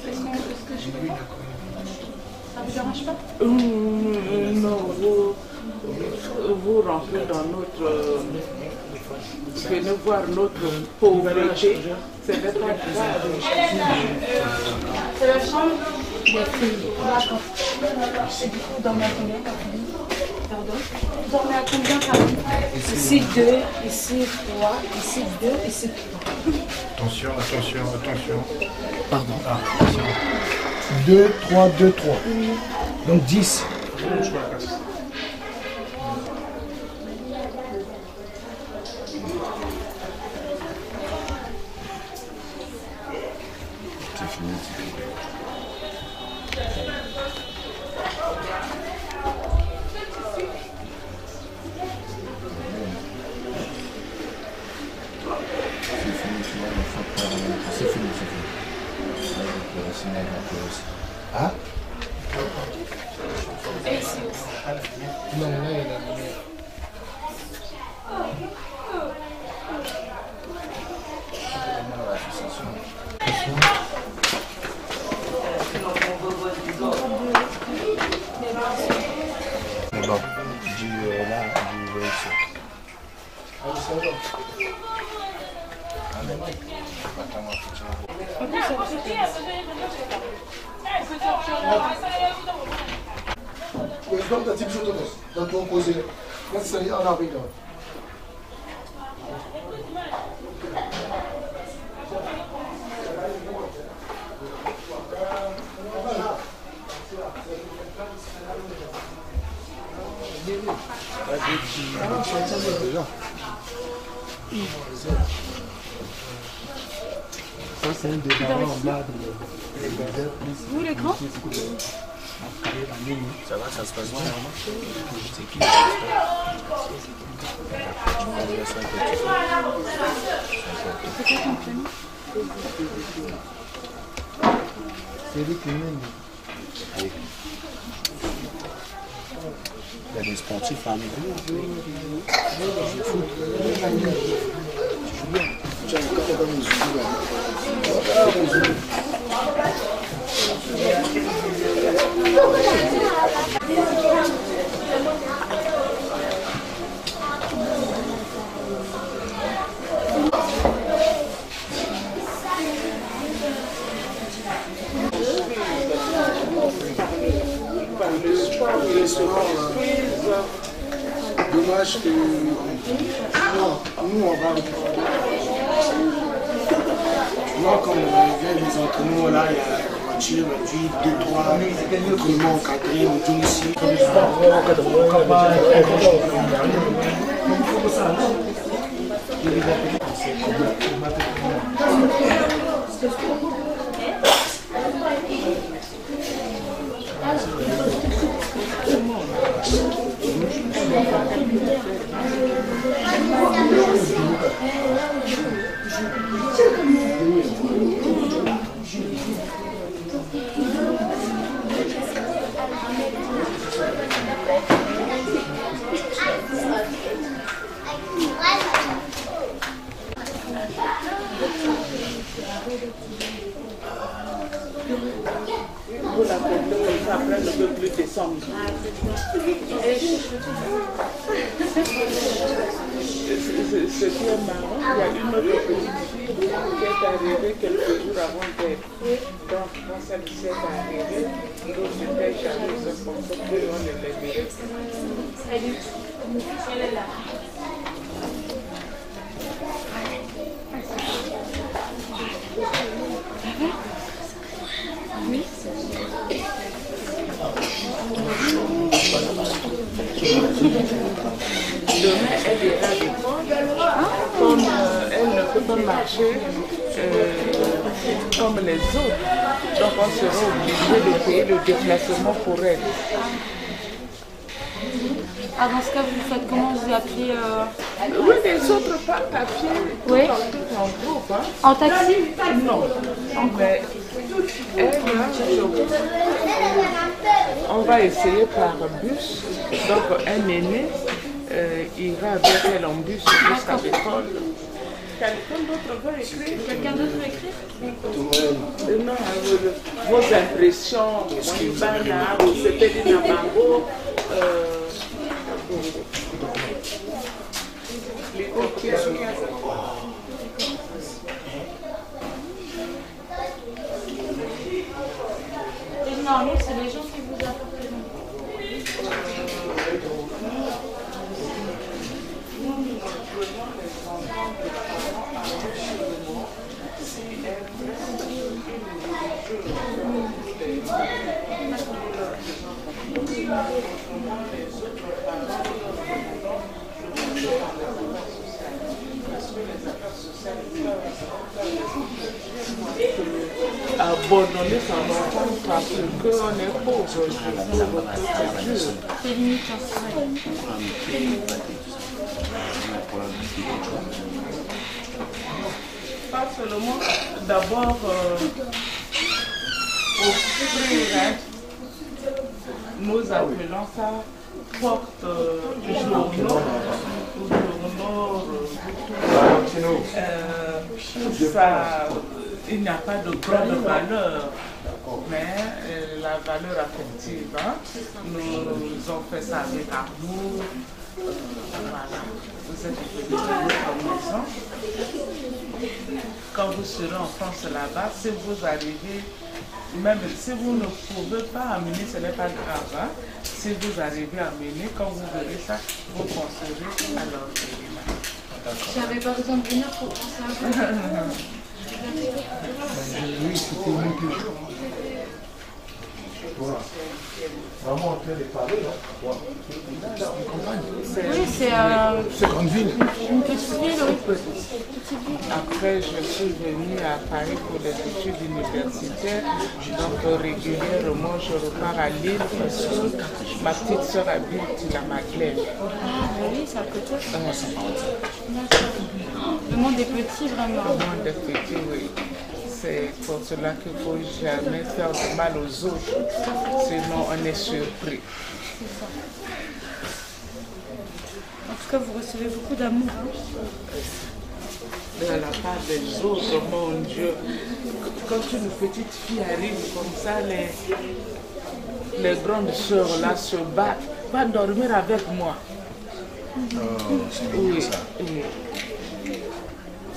I: Est-ce que je peux? Ça vous dérange pas?
H: Non, vous rentrez dans notre... venez voir notre pauvreté. C'est pas grave.
I: C'est la chambre des filles. D'accord. Et du coup, vous dormez à combien par nuit? Pardon? Vous dormez à combien par nuit? Ici 2, ici 3, ici 2, ici 3.
D: Attention, attention, attention.
B: Pardon.
D: Ah, 2, 3, 2, 3. Donc 10. Hein?
I: Et ici aussi.
D: Non, là, il y a
I: Ça, c'est un débarras en bas de vous, l'écran?
B: Ça va, ça se passe bien. C'est qui?
D: C'est lui qui mène.
B: Il y a des sportifs à nous.
D: Dommage que nous on va moi quand on vient les entraînements là, il y a la voiture, puis 2-3 entraînements encadrés, on tourne ici.
H: Vous la faites comme ça, après ne peut plus descendre. Ce qui est marrant, il y a une autre petite fille qui est arrivée quelques jours avant d'elle. Donc, quand celle-ci est arrivée, l'autre était jalouse comme ça, puis on ne l'a vu.
I: Salut. Elle est là. Oui.
H: Demain, elle ira à l'école. Comme elle ne peut pas marcher comme les autres, donc on sera obligé de payer le déplacement pour elle.
I: Ah, dans ce cas, vous faites comment? Vous appelez
H: Oui, les autres pas à pied,
I: oui.
H: En groupe. Hein.
I: En taxi?
H: Non. Mais elle, on va essayer par bus. Donc un aîné ira avec elle en bus jusqu'à l'école. Quelqu'un d'autre veut écrire?
I: Quelqu'un d'autre veut écrire?
H: Non, vos impressions, Moïbana, ou c'était du Nabango.
I: Et normalement, c'est les gens qui vous apportent les noms.
H: Abandonner son enfant parce qu'on est pauvre.
I: C'est limite,
H: Pas seulement, d'abord, offrir, nous appelons ça porte journaux. Ça, il n'y a pas de grande valeur, mais la valeur affective, hein, nous avons fait ça avec amour. Voilà, vous êtes venus comme maison. Quand vous serez en France là-bas, si vous arrivez, même si vous ne pouvez pas amener, ce n'est pas grave. Hein. Si vous arrivez à amener, quand vous verrez ça, vous penserez à l'orphelinat.
I: J'avais pas besoin de venir pour penser à vous.
D: Oui, c'était mieux que je. Voilà. Vraiment en train de parler, là.
I: Oui, c'est
D: grande ville.
I: Une petite ville, oui.
H: Après, je suis venue à Paris pour des études universitaires. Donc, régulièrement, je repars à Lille parce que ma petite soeur habite la Madeleine.
I: Ah, oui, c'est à côté. Le monde est petit, vraiment.
H: Le monde est petit, oui. C'est pour cela qu'il ne faut jamais faire du mal aux autres, sinon on est surpris.
I: C'est ça. En tout cas, vous recevez beaucoup d'amour.
H: De la part des autres, mon Dieu. Quand une petite fille arrive comme ça, les grandes sœurs là se battent. Va dormir avec moi. Oui, oui.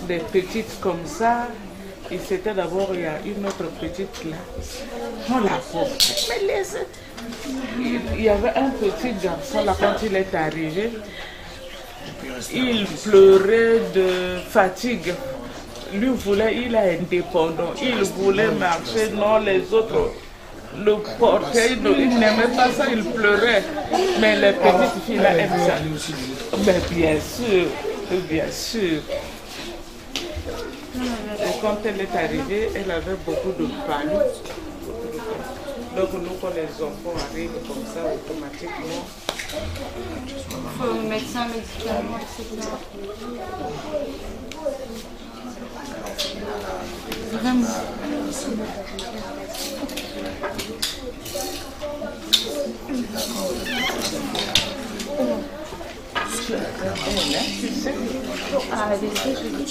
H: Des petites comme ça. Et c'était d'abord, il y a une autre petite là. On la porte. Mais laisse. Il y avait un petit garçon là quand il est arrivé. Il pleurait de fatigue. Lui voulait, il est indépendant. Il voulait marcher. Non, les autres le portaient. Il n'aimait pas ça, il pleurait. Mais les petites filles là aiment ça. Mais bien sûr, bien sûr. Et quand elle est arrivée, elle avait beaucoup de panique. Donc nous, quand les enfants arrivent comme ça, automatiquement,
I: Médecin, médicaments, etc. Vraiment. Ah, elle est très jolie.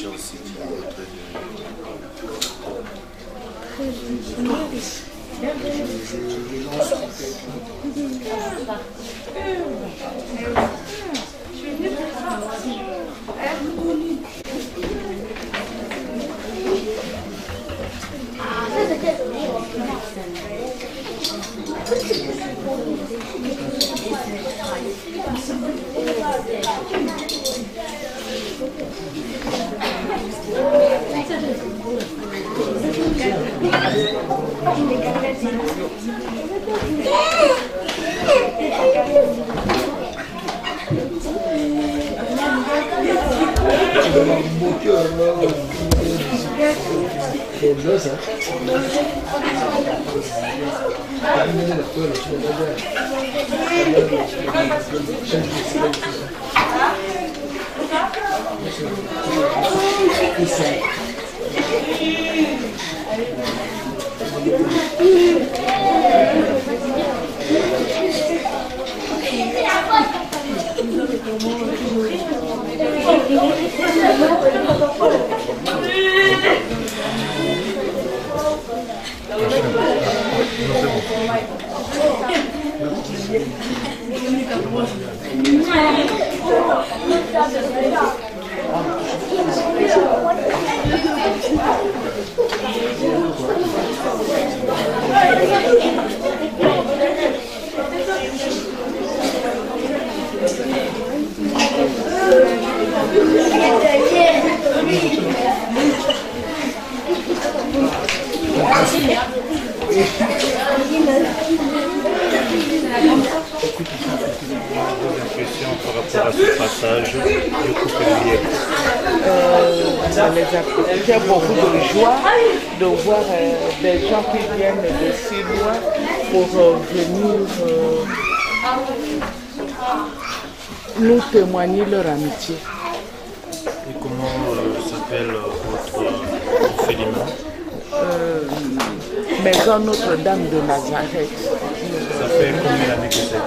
K: Par rapport à ce passage du couple
H: j'ai beaucoup de joie de voir des gens qui viennent de si loin pour venir nous témoigner leur amitié.
K: Et comment s'appelle votre orphelinat?
H: Maison Notre-Dame de Nazareth.
K: Ça fait combien d'années que c'est?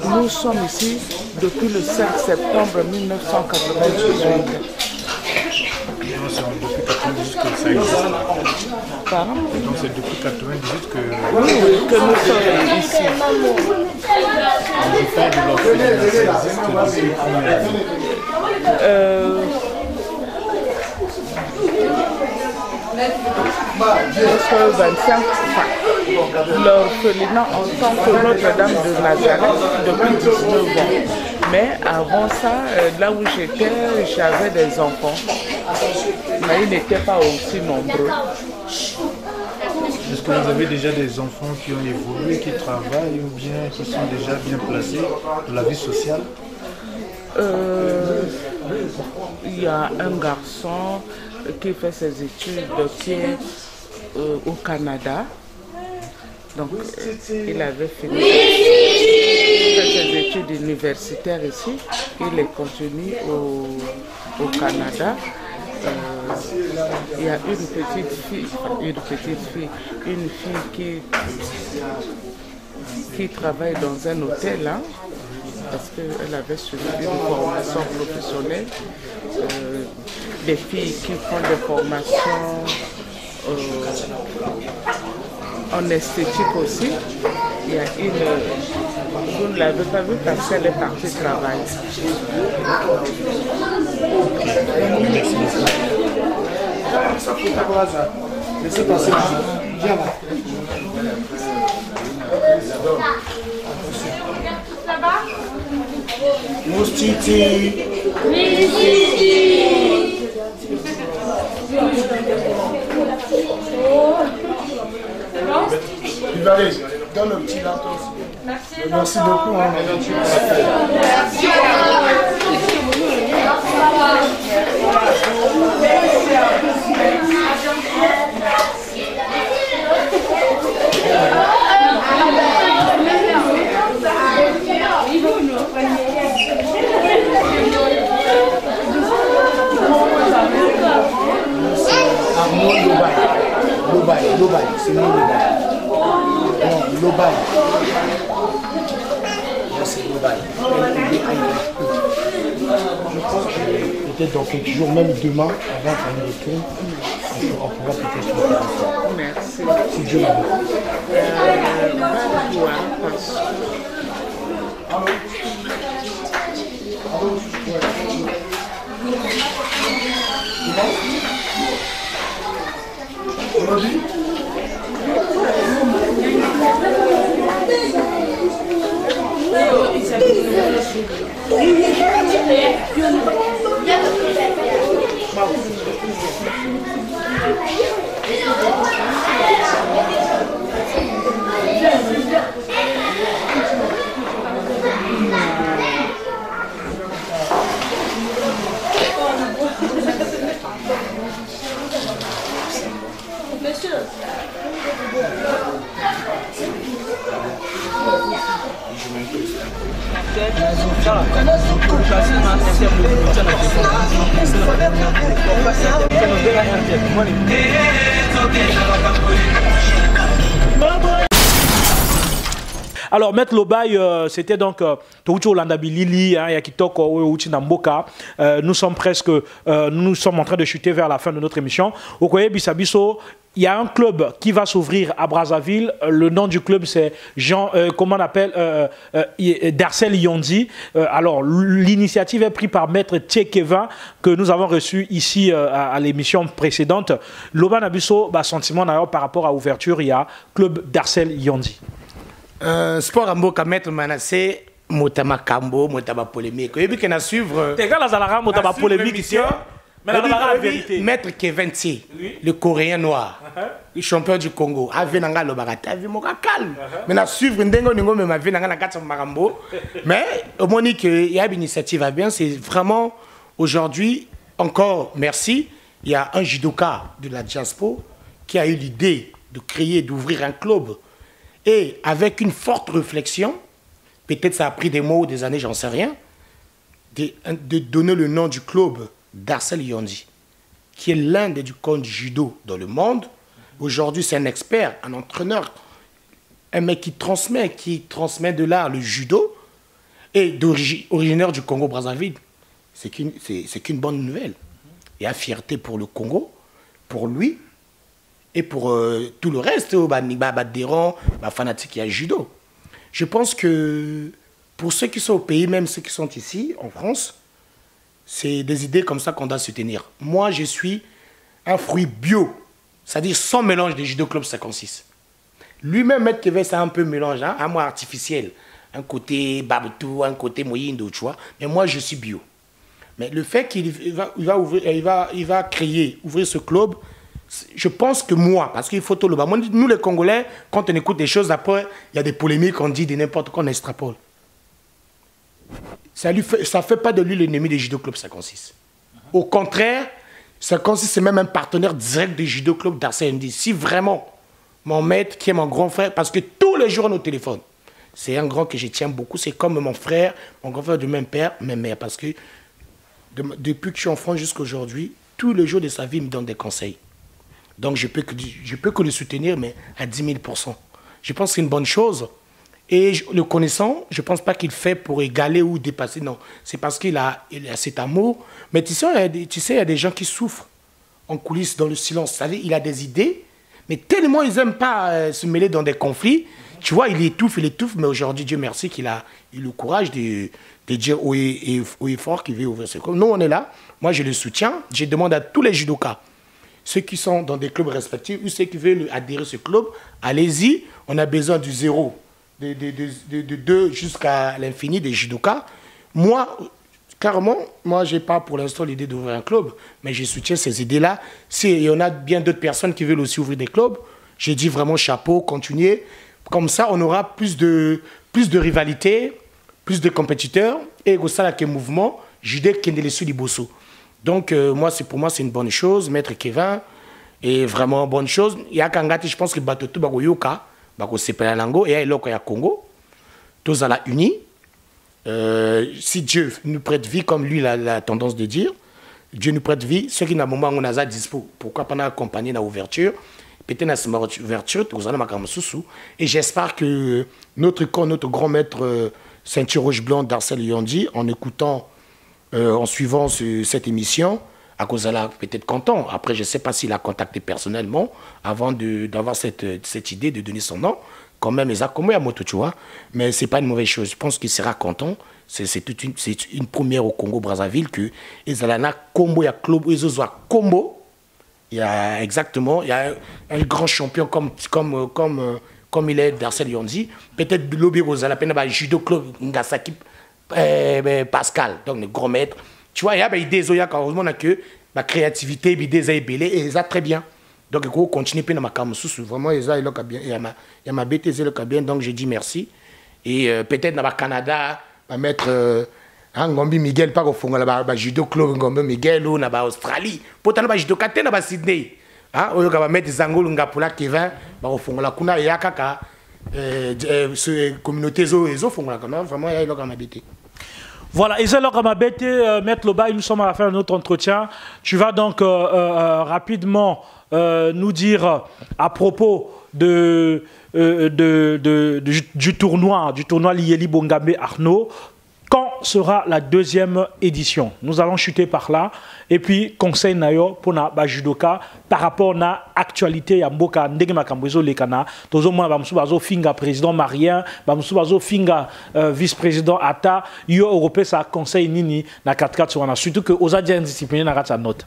H: Nous sommes ici depuis le 5 septembre 1998.
K: Depuis 98 que ça existe.
H: Pardon?
K: Donc c'est depuis 98 que...
H: Oui, que nous sommes ici.
K: Je parle de l'orphelinat, ça existe depuis combien d'années?
H: Jusqu'à 25 ans. L'orphelinat en tant que Notre-Dame de Nazareth depuis 19 ans. Mais avant ça, là où j'étais, j'avais des enfants. Mais ils n'étaient pas aussi nombreux.
K: Est-ce que vous avez déjà des enfants qui ont évolué, qui travaillent ou bien qui sont déjà bien placés dans la vie sociale?
H: Il y a un garçon qui fait ses études qui est au Canada. Donc, il avait fini ses études universitaires ici. Il est continue au Canada. Il y a une petite fille qui travaille dans un hôtel là, parce qu'elle avait suivi une formation professionnelle. Des filles qui font des formations en esthétique aussi. Il y a une, vous ne l'avez pas vu parce qu'elle est partie travailler.
K: Merci beaucoup.
D: Laissez passer. Viens là. Moustiti. Allez, donne le petit gâteau aussi. Merci beaucoup. Hein, merci.
B: Lobaï. C'est Lobaï.
D: Peut-être dans quelques jours, même demain, avant qu'on retourne, on pourra peut-être se faire.
H: Merci.
D: Si Dieu l'a veut.
A: Alors, Maître Lobaï, c'était donc Toucho Landabilili, Yakitoko, Namboka. Nous sommes presque, nous sommes en train de chuter vers la fin de notre émission. Okoye Bissabiso, il y a un club qui va s'ouvrir à Brazzaville. Le nom du club, c'est comment on appelle Darcel Yondi. Alors, l'initiative est prise par Maître Tchekeva, que nous avons reçu ici à l'émission précédente. Loba Nabiso, sentiment d'ailleurs par rapport à l'ouverture, il y a club Darcel Yondi.
B: Sport Amboka Maître Manassé, Motama Kambo, Motama Polémique. Et puis qu'on a suivre.
A: T'es gars, la Motama Polémique ici. Mais la vérité.
B: Maître Kevin T, le Coréen noir, le champion du Congo, Avenanga Lobarata, Avimoka calme. Mais on a suivre Ndengo Ningo, mais Avenanga Nakatsa Marambo. Mais au moment qu'il y a une initiative à bien, c'est vraiment aujourd'hui, encore merci, il y a un judoka de la diaspora qui a eu l'idée de créer, d'ouvrir un club. Et avec une forte réflexion, peut-être ça a pris des mots, des années, j'en sais rien, de donner le nom du club Darcel Yondi, qui est l'un des coachs judo dans le monde. Aujourd'hui, c'est un expert, un entraîneur, un mec qui transmet de l'art le judo, et originaire du Congo-Brazzaville. C'est qu'une bonne nouvelle. Il y a fierté pour le Congo, pour lui, et pour tout le reste, Badderon, fanatique, il y a judo. Je pense que pour ceux qui sont au pays, même ceux qui sont ici, en France, c'est des idées comme ça qu'on doit se tenir. Moi, je suis un fruit bio, c'est-à-dire sans mélange de judo club 56. Lui-même, Maître Kevin, c'est un peu mélange, hein, un mot artificiel. Un côté Baboutou, un côté Moyindo, tu vois. Mais moi, je suis bio. Mais le fait qu'il va ouvrir ce club, je pense que moi, parce qu'il faut tout le bas. Nous, les Congolais, quand on écoute des choses, après, il y a des polémiques, on dit de n'importe quoi, on extrapole. Ça ne fait pas de lui l'ennemi du Judo Club 56. Au contraire, 56, c'est même un partenaire direct du Judo Club Darcel Yondi. Si vraiment, mon maître, qui est mon grand frère, parce que tous les jours, on est au téléphone, c'est un grand que je tiens beaucoup, c'est comme mon frère, mon grand frère du même père, même mère, parce que depuis que je suis en France jusqu'à aujourd'hui, tous les jours de sa vie, il me donne des conseils. Donc, je peux que le soutenir, mais à 10 000%. Je pense que c'est une bonne chose. Et le connaissant, je ne pense pas qu'il fait pour égaler ou dépasser. Non, c'est parce qu'il a cet amour. Mais tu sais, il y a des gens qui souffrent en coulisses, dans le silence. Vous savez, il a des idées, mais tellement ils n'aiment pas se mêler dans des conflits. Tu vois, il étouffe. Mais aujourd'hui, Dieu merci qu'il a eu le courage de dire haut et fort qu'il veut ouvrir ce club. Nous, on est là. Moi, je le soutiens. Je demande à tous les judokas, ceux qui sont dans des clubs respectifs ou ceux qui veulent adhérer à ce club, allez-y. On a besoin du zéro, de 2 jusqu'à l'infini des judokas. Moi, carrément, je n'ai pas pour l'instant l'idée d'ouvrir un club, mais je soutiens ces idées-là. S'il y en a bien d'autres personnes qui veulent aussi ouvrir des clubs, j'ai dit vraiment chapeau, continuez. Comme ça, on aura plus de rivalité, plus de compétiteurs, et au sein de mouvement, judo Kendelesu Liboso. Donc, pour moi, c'est une bonne chose. Maître Kevin est vraiment une bonne chose. Il y a Kangati, je pense que Batoto Bagoyoka, Bago Sepelanango, et il y a Congo. Tous à la unis. Si Dieu nous prête vie, comme lui la tendance de dire, Dieu nous prête vie. Ceux qui n'ont pas moment on a dispo, pourquoi pas accompagner dans l'ouverture. peut-être dans cette ouverture, et j'espère que notre grand maître ceinture rouge blanc Darcel Yondi, en écoutant, en suivant cette émission, à cause de là, peut-être content. Après, je ne sais pas s'il a contacté personnellement avant d'avoir cette idée de donner son nom. Quand même, ils ont comme à moto, tu vois. Mais ce n'est pas une mauvaise chose. Je pense qu'il sera content. C'est une première au Congo-Brazzaville que ils ont un combo, il y a club, ils ont un combo. Il y a exactement, il y a un grand champion comme il est Darcel Yondi. Peut-être Lobby Rosa, la peine de judo club Ngasaki Pascal, donc le grand maître. Tu vois, il y a des idées, heureusement que la créativité, des idées, et ça très bien. Donc, il faut continuer à ma camusou. Vraiment, il y a ma bêtise, bien. Donc, je dis merci. Et peut-être dans le Canada, on va mettre Ngombi Miguel, pas au fond, le judo club Ngombi Miguel, ou dans Australie. Pourtant, le judo Katé, dans Sydney. On va mettre Zangolo Ngapula Kevin, au fond, la Kuna, il y a Kaka, communauté, ils ont fond, vraiment, il y a ma bêtise.
A: Voilà, et c'est là qu'on m'a bêté, Maître Lobaye, nous sommes à la fin de notre entretien. Tu vas donc rapidement nous dire à propos du tournoi Lieli Bongambe Arnaud, quand sera la deuxième édition? Nous allons chuter par là. Et puis, conseil nayo pour na judoka par rapport à l'actualité ya mboka ndenge makambozo lekana. Tozo mona bamsu bazo finga président Marien, bamsu bazo finga vice-président Ata, yo européen ça conseil nini na 4-4 sur surtout que aux adjans disciplinés na sa note.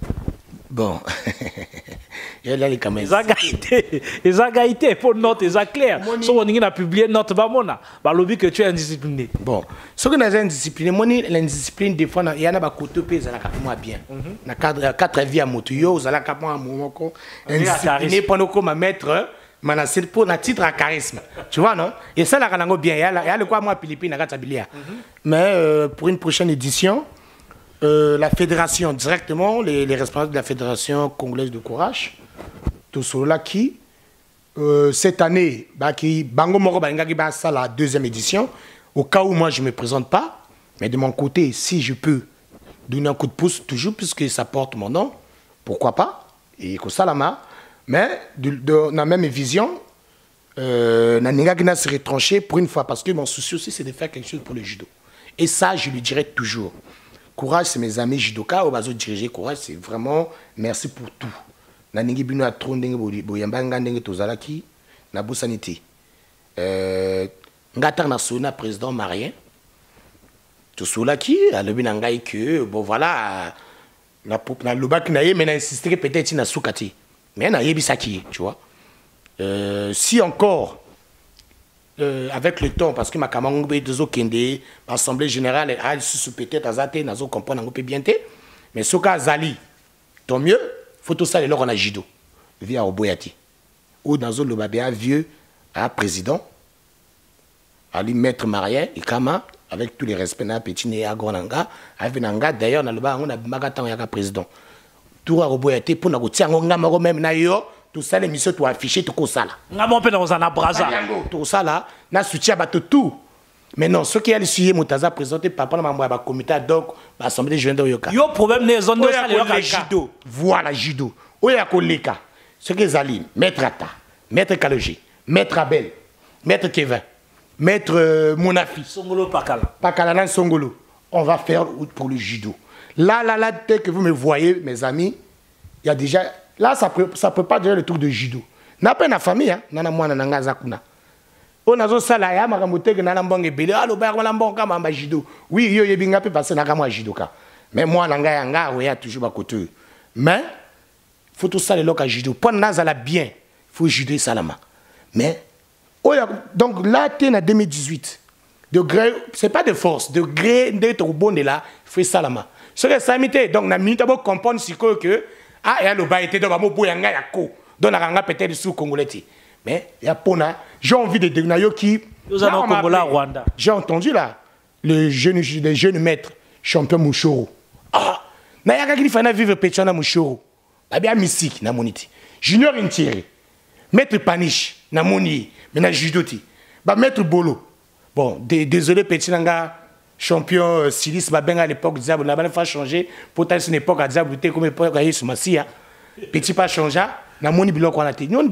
B: Bon. Il y a les
A: caméras. Les agaïtés pour note, c'est clair. Si on a publié note, bah lobby que tu es indiscipliné.
B: Bon, ce que nous avons indiscipliné, l'indiscipline des fois, il y en a beaucoup de pays, ça va bien. Na quatre vies à moto, yo, ça va capable à moment indiscipliné pendant qu'on va mettre manasir pour na titre à charisme. Tu vois non? Et ça la rango bien, il y a le quoi moi Philippines na katabilia. Mais pour une prochaine édition, la fédération directement, les responsables de la fédération congolaise de courage, tout cela qui cette année, qui bango moro bangaki ba ça la deuxième édition. Au cas où moi je me présente pas, mais de mon côté, si je peux donner un coup de pouce toujours puisque ça porte mon nom, pourquoi pas? Et que ça lama, mais dans la même vision, Naningaki se retranché pour une fois parce que mon souci aussi c'est de faire quelque chose pour le judo. Et ça je lui dirai toujours. Courage, c'est mes amis judoka, au bazo diriger Courage, c'est vraiment merci pour tout. Naningi bino a trop ndenge boyambanga ndenge tozalaki na bosanité. Ngata na sona président Marien. Tout cela qui a le binangai que bon voilà na lobak na ye mais na insister peut-être na soukati. Mais na yebisaki, tu vois. Si encore avec le temps, parce que ma camarade de Kende, l'Assemblée générale, elle se peut-être à Zate, n'a pas comprendre un peu bien, mais ce cas Zali, tant mieux, faut tout ça, on a judo, via Oboyati, ou dans le babéa vieux, à président, à lui maître Marien, et Kama, avec tous les respects, na petit et à Gronanga, avec Nanga, d'ailleurs, dans le bas, on a Magatan et président. Tout à Oboyati, pour nous tirer un gamin même, naïo. Tout ça, l'émission, tu as affiché tout ça là. Tout ça là, na soutien à tout. Mais non, ce qui est le Moutaza présenté par le comité donc l'Assemblée générale de Yoka.
A: Yo problème des zones de judo.
B: Voilà, judo. Oya Koleka. Ce qui est Zalim, Maître Ata, Maître Kalogi, Maître Abel, Maître Kevin, Maître Monafi.
A: Songolo Pakala.
B: Pakala Songolo. On va faire pour le judo. Là, dès que vous me voyez, mes amis, il y a déjà. Là, ça peut pas dire le truc de judo. N'a pas une famille, hein. Nana moi nanga zakuna. On a zo sala ya makamote que nana mbonge bele. Allo ba ko lambonga mamba judo. Oui, yo yebinga pe passer na kama judo ka. Mais moi nanga yanga oya toujours ba côté. Mais faut tout ça le loka judo. Pour nazala bien, faut judo salama. Mais donc là tu es en 2018. De gré, c'est pas de force, de gré d'être au bon de là, faut salama. Ce que ça m'était donc na minute pour comprendre si que ah, il y a le bas était dans mon boyanga yako. Dans la peut-être sous congolais. Mais il y a pona. J'ai envie de dire qui.
A: Nous allons au Congola, Rwanda.
B: J'ai entendu là les jeunes maîtres champion Mouchoro. Ah, na yaka qui fana vivre Pétiana Mouchoro. La bien mystique na moniti. Junior Intieri. Maître Paniche na moni, mais na judoti. Ba maître Bolo. Bon, désolé Pétinanga. Champion Silis Babenga à l'époque, on a pas changer. Pour une époque à Diabouté comme époque à Yesoumassia. Petit pas changé. na moni biloko na te nous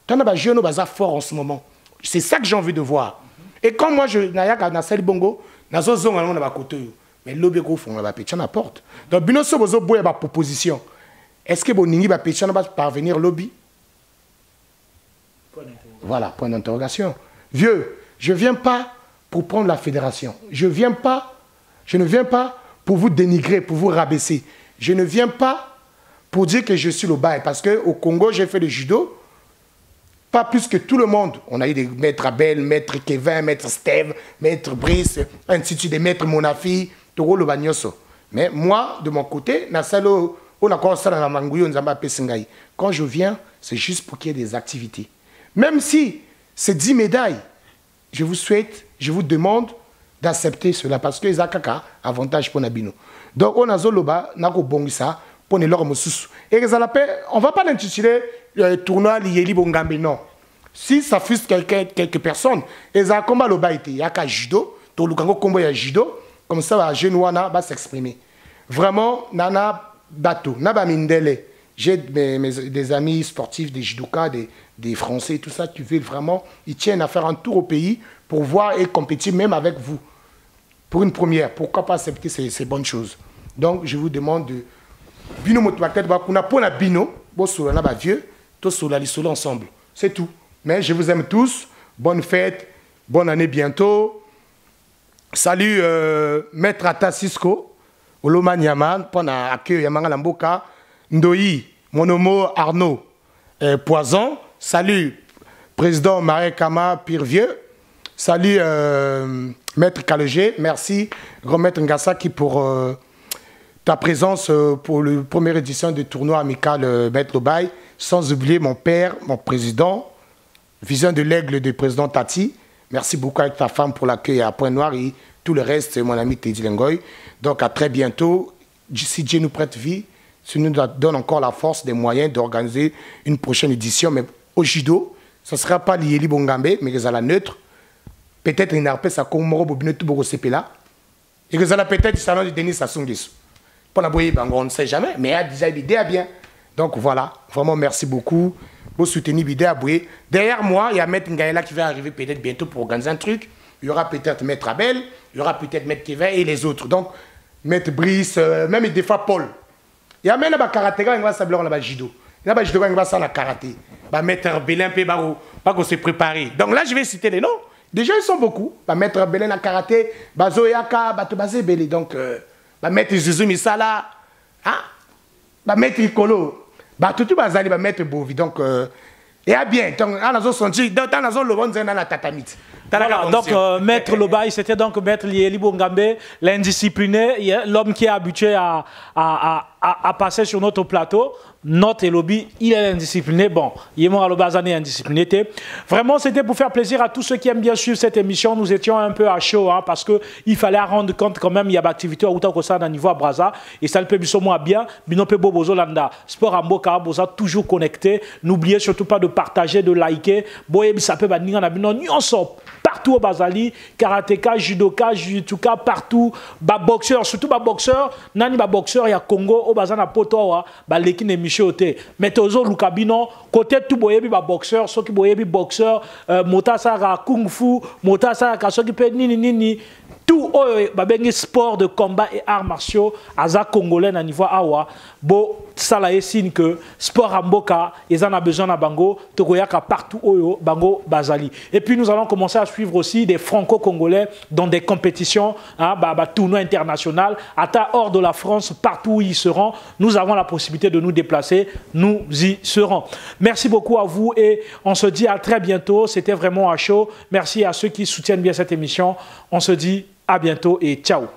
B: t'en as jeune baza fort en ce moment c'est ça que j'ai envie de voir et quand moi je nayaka na sali bongo nazo zonga na ba côté mais lobby ko fond ba petcha na porte donc bino so bozo boya ba proposition est-ce que boningi ba petcha na ba parvenir lobby voilà point d'interrogation vieux je viens pas pour prendre la fédération je ne viens pas pour vous dénigrer pour vous rabaisser je ne viens pas pour dire que je suis le bail parce que au Congo j'ai fait le judo pas plus que tout le monde. On a eu des maîtres Abel, maître Kevin, maître Steve, maître Brice, ainsi de suite, des maîtres Monafi, Toro le Bagnoso. Mais moi, de mon côté, quand je viens, c'est juste pour qu'il y ait des activités. Même si c'est 10 médailles, je vous souhaite, je vous demande d'accepter cela parce que c'est un avantage pour Nabino. Donc, on a Zoloba, Nako Bongisa, pour les lors Moussus. Et on ne va pas l'intituler le tournoi Lieli Bongambe, non. Si ça fuse quelques personnes, et ça combat le baïté, il y a qu'à judo, tout le combat il y a judo, comme ça, la Genouana va s'exprimer. Vraiment, Nana Bato, Naba Mindele, j'ai des amis sportifs, des judokas, des Français, tout ça, qui veulent vraiment, ils tiennent à faire un tour au pays pour voir et compétir même avec vous. Pour une première, pourquoi pas accepter ces bonnes choses. Donc, je vous demande de... Bino Motuaket, on a pour la Bino, bon, sur la vieux, tous sur la liste ensemble. C'est tout. Mais je vous aime tous. Bonne fête. Bonne année bientôt. Salut, Maître Ata Cisco. Oloma Nyaman. Pour l'accueil Yamanga Lamboka. Ndoi. Monomo Arnaud. Poison. Salut, Président Marie Kama Pirvieux. Salut, Maître Kalégé. Merci, Grand Maître Ngasaki, pour ta présence pour la première édition du tournoi amical Maître Baye. Sans oublier mon père, mon président, vision de l'aigle du président Tati. Merci beaucoup avec ta femme pour l'accueil à Pointe-Noire et tout le reste, mon ami Teddy Lengoy. Donc à très bientôt. Si Dieu nous prête vie, si nous donne encore la force, des moyens d'organiser une prochaine édition. Mais au judo, ce ne sera pas l'Ieli Bongambe, mais à la neutre. Peut-être une arpèce à Komoro Bobino Touboro Sepela. Et que ça peut-être le salon de Denis Sassungis. Pour la boyer, on ne sait jamais, mais il y a déjà une idée à bien. Donc voilà, vraiment merci beaucoup. Vous soutenez l'idée à bouer. Derrière moi, il y a Maître Ngaïla qui va arriver peut-être bientôt pour organiser un truc. Il y aura peut-être Maître Abel, il y aura peut-être Maître Kevin et les autres. Donc, Maître Brice, même des fois Paul. Il y a même un karatéka qui va s'abler en judo. Il y a un judo qui va s'en karaté. Maître Bélin, il va se préparer. Donc là, je vais citer les noms. Déjà, ils sont beaucoup. Maître Bélin en karaté, Bazoyaka, Batobazé Bélé. Donc, Maître Zizou Misala, Maître Ikolo. Tout le monde va mettre Bovi. Donc, et à bien. Donc,
A: Maître Lobaï, c'était donc Maître Lieli Bongambe, l'indiscipliné, l'homme qui est habitué à passer sur notre plateau. Notre lobby, il est indiscipliné. Bon, Yémora Lobazane est indiscipliné. Vraiment, c'était pour faire plaisir à tous ceux qui aiment bien suivre cette émission. Nous étions un peu à chaud, hein, parce qu'il fallait rendre compte quand même, il y a des activités à Outakosa dans le niveau à Braza. Et ça le peut bien. Binope Bobozo Landa. Sport Amboka, Boza, toujours connecté. N'oubliez surtout pas de partager, de liker. Boye, ça peut venir partout au Bazali. Karatéka, judoka, jujutsuka, partout. Boxeur, surtout boxeur. Nani boxeur, il y a Congo, au Bazana Potoa, l'équipe émission. Mais toujours Lukabino côté tout boyebi ba boxeur ceux qui boyebi boxeur motasara kung fu motasara ceux qui peut nini tout ba bengi sport de combat et arts martiaux aza congolais na niveau awa bo sala signe que sport amboka ils en a besoin na bango tokoyaka partout oyo bango bazali. Et puis nous allons commencer à suivre aussi des franco-congolais dans des compétitions tournois internationaux hors de la France, partout où ils seront, nous avons la possibilité de nous déplacer, nous y serons. Merci beaucoup à vous et on se dit à très bientôt. C'était vraiment à chaud. Merci à ceux qui soutiennent bien cette émission. On se dit à bientôt et ciao.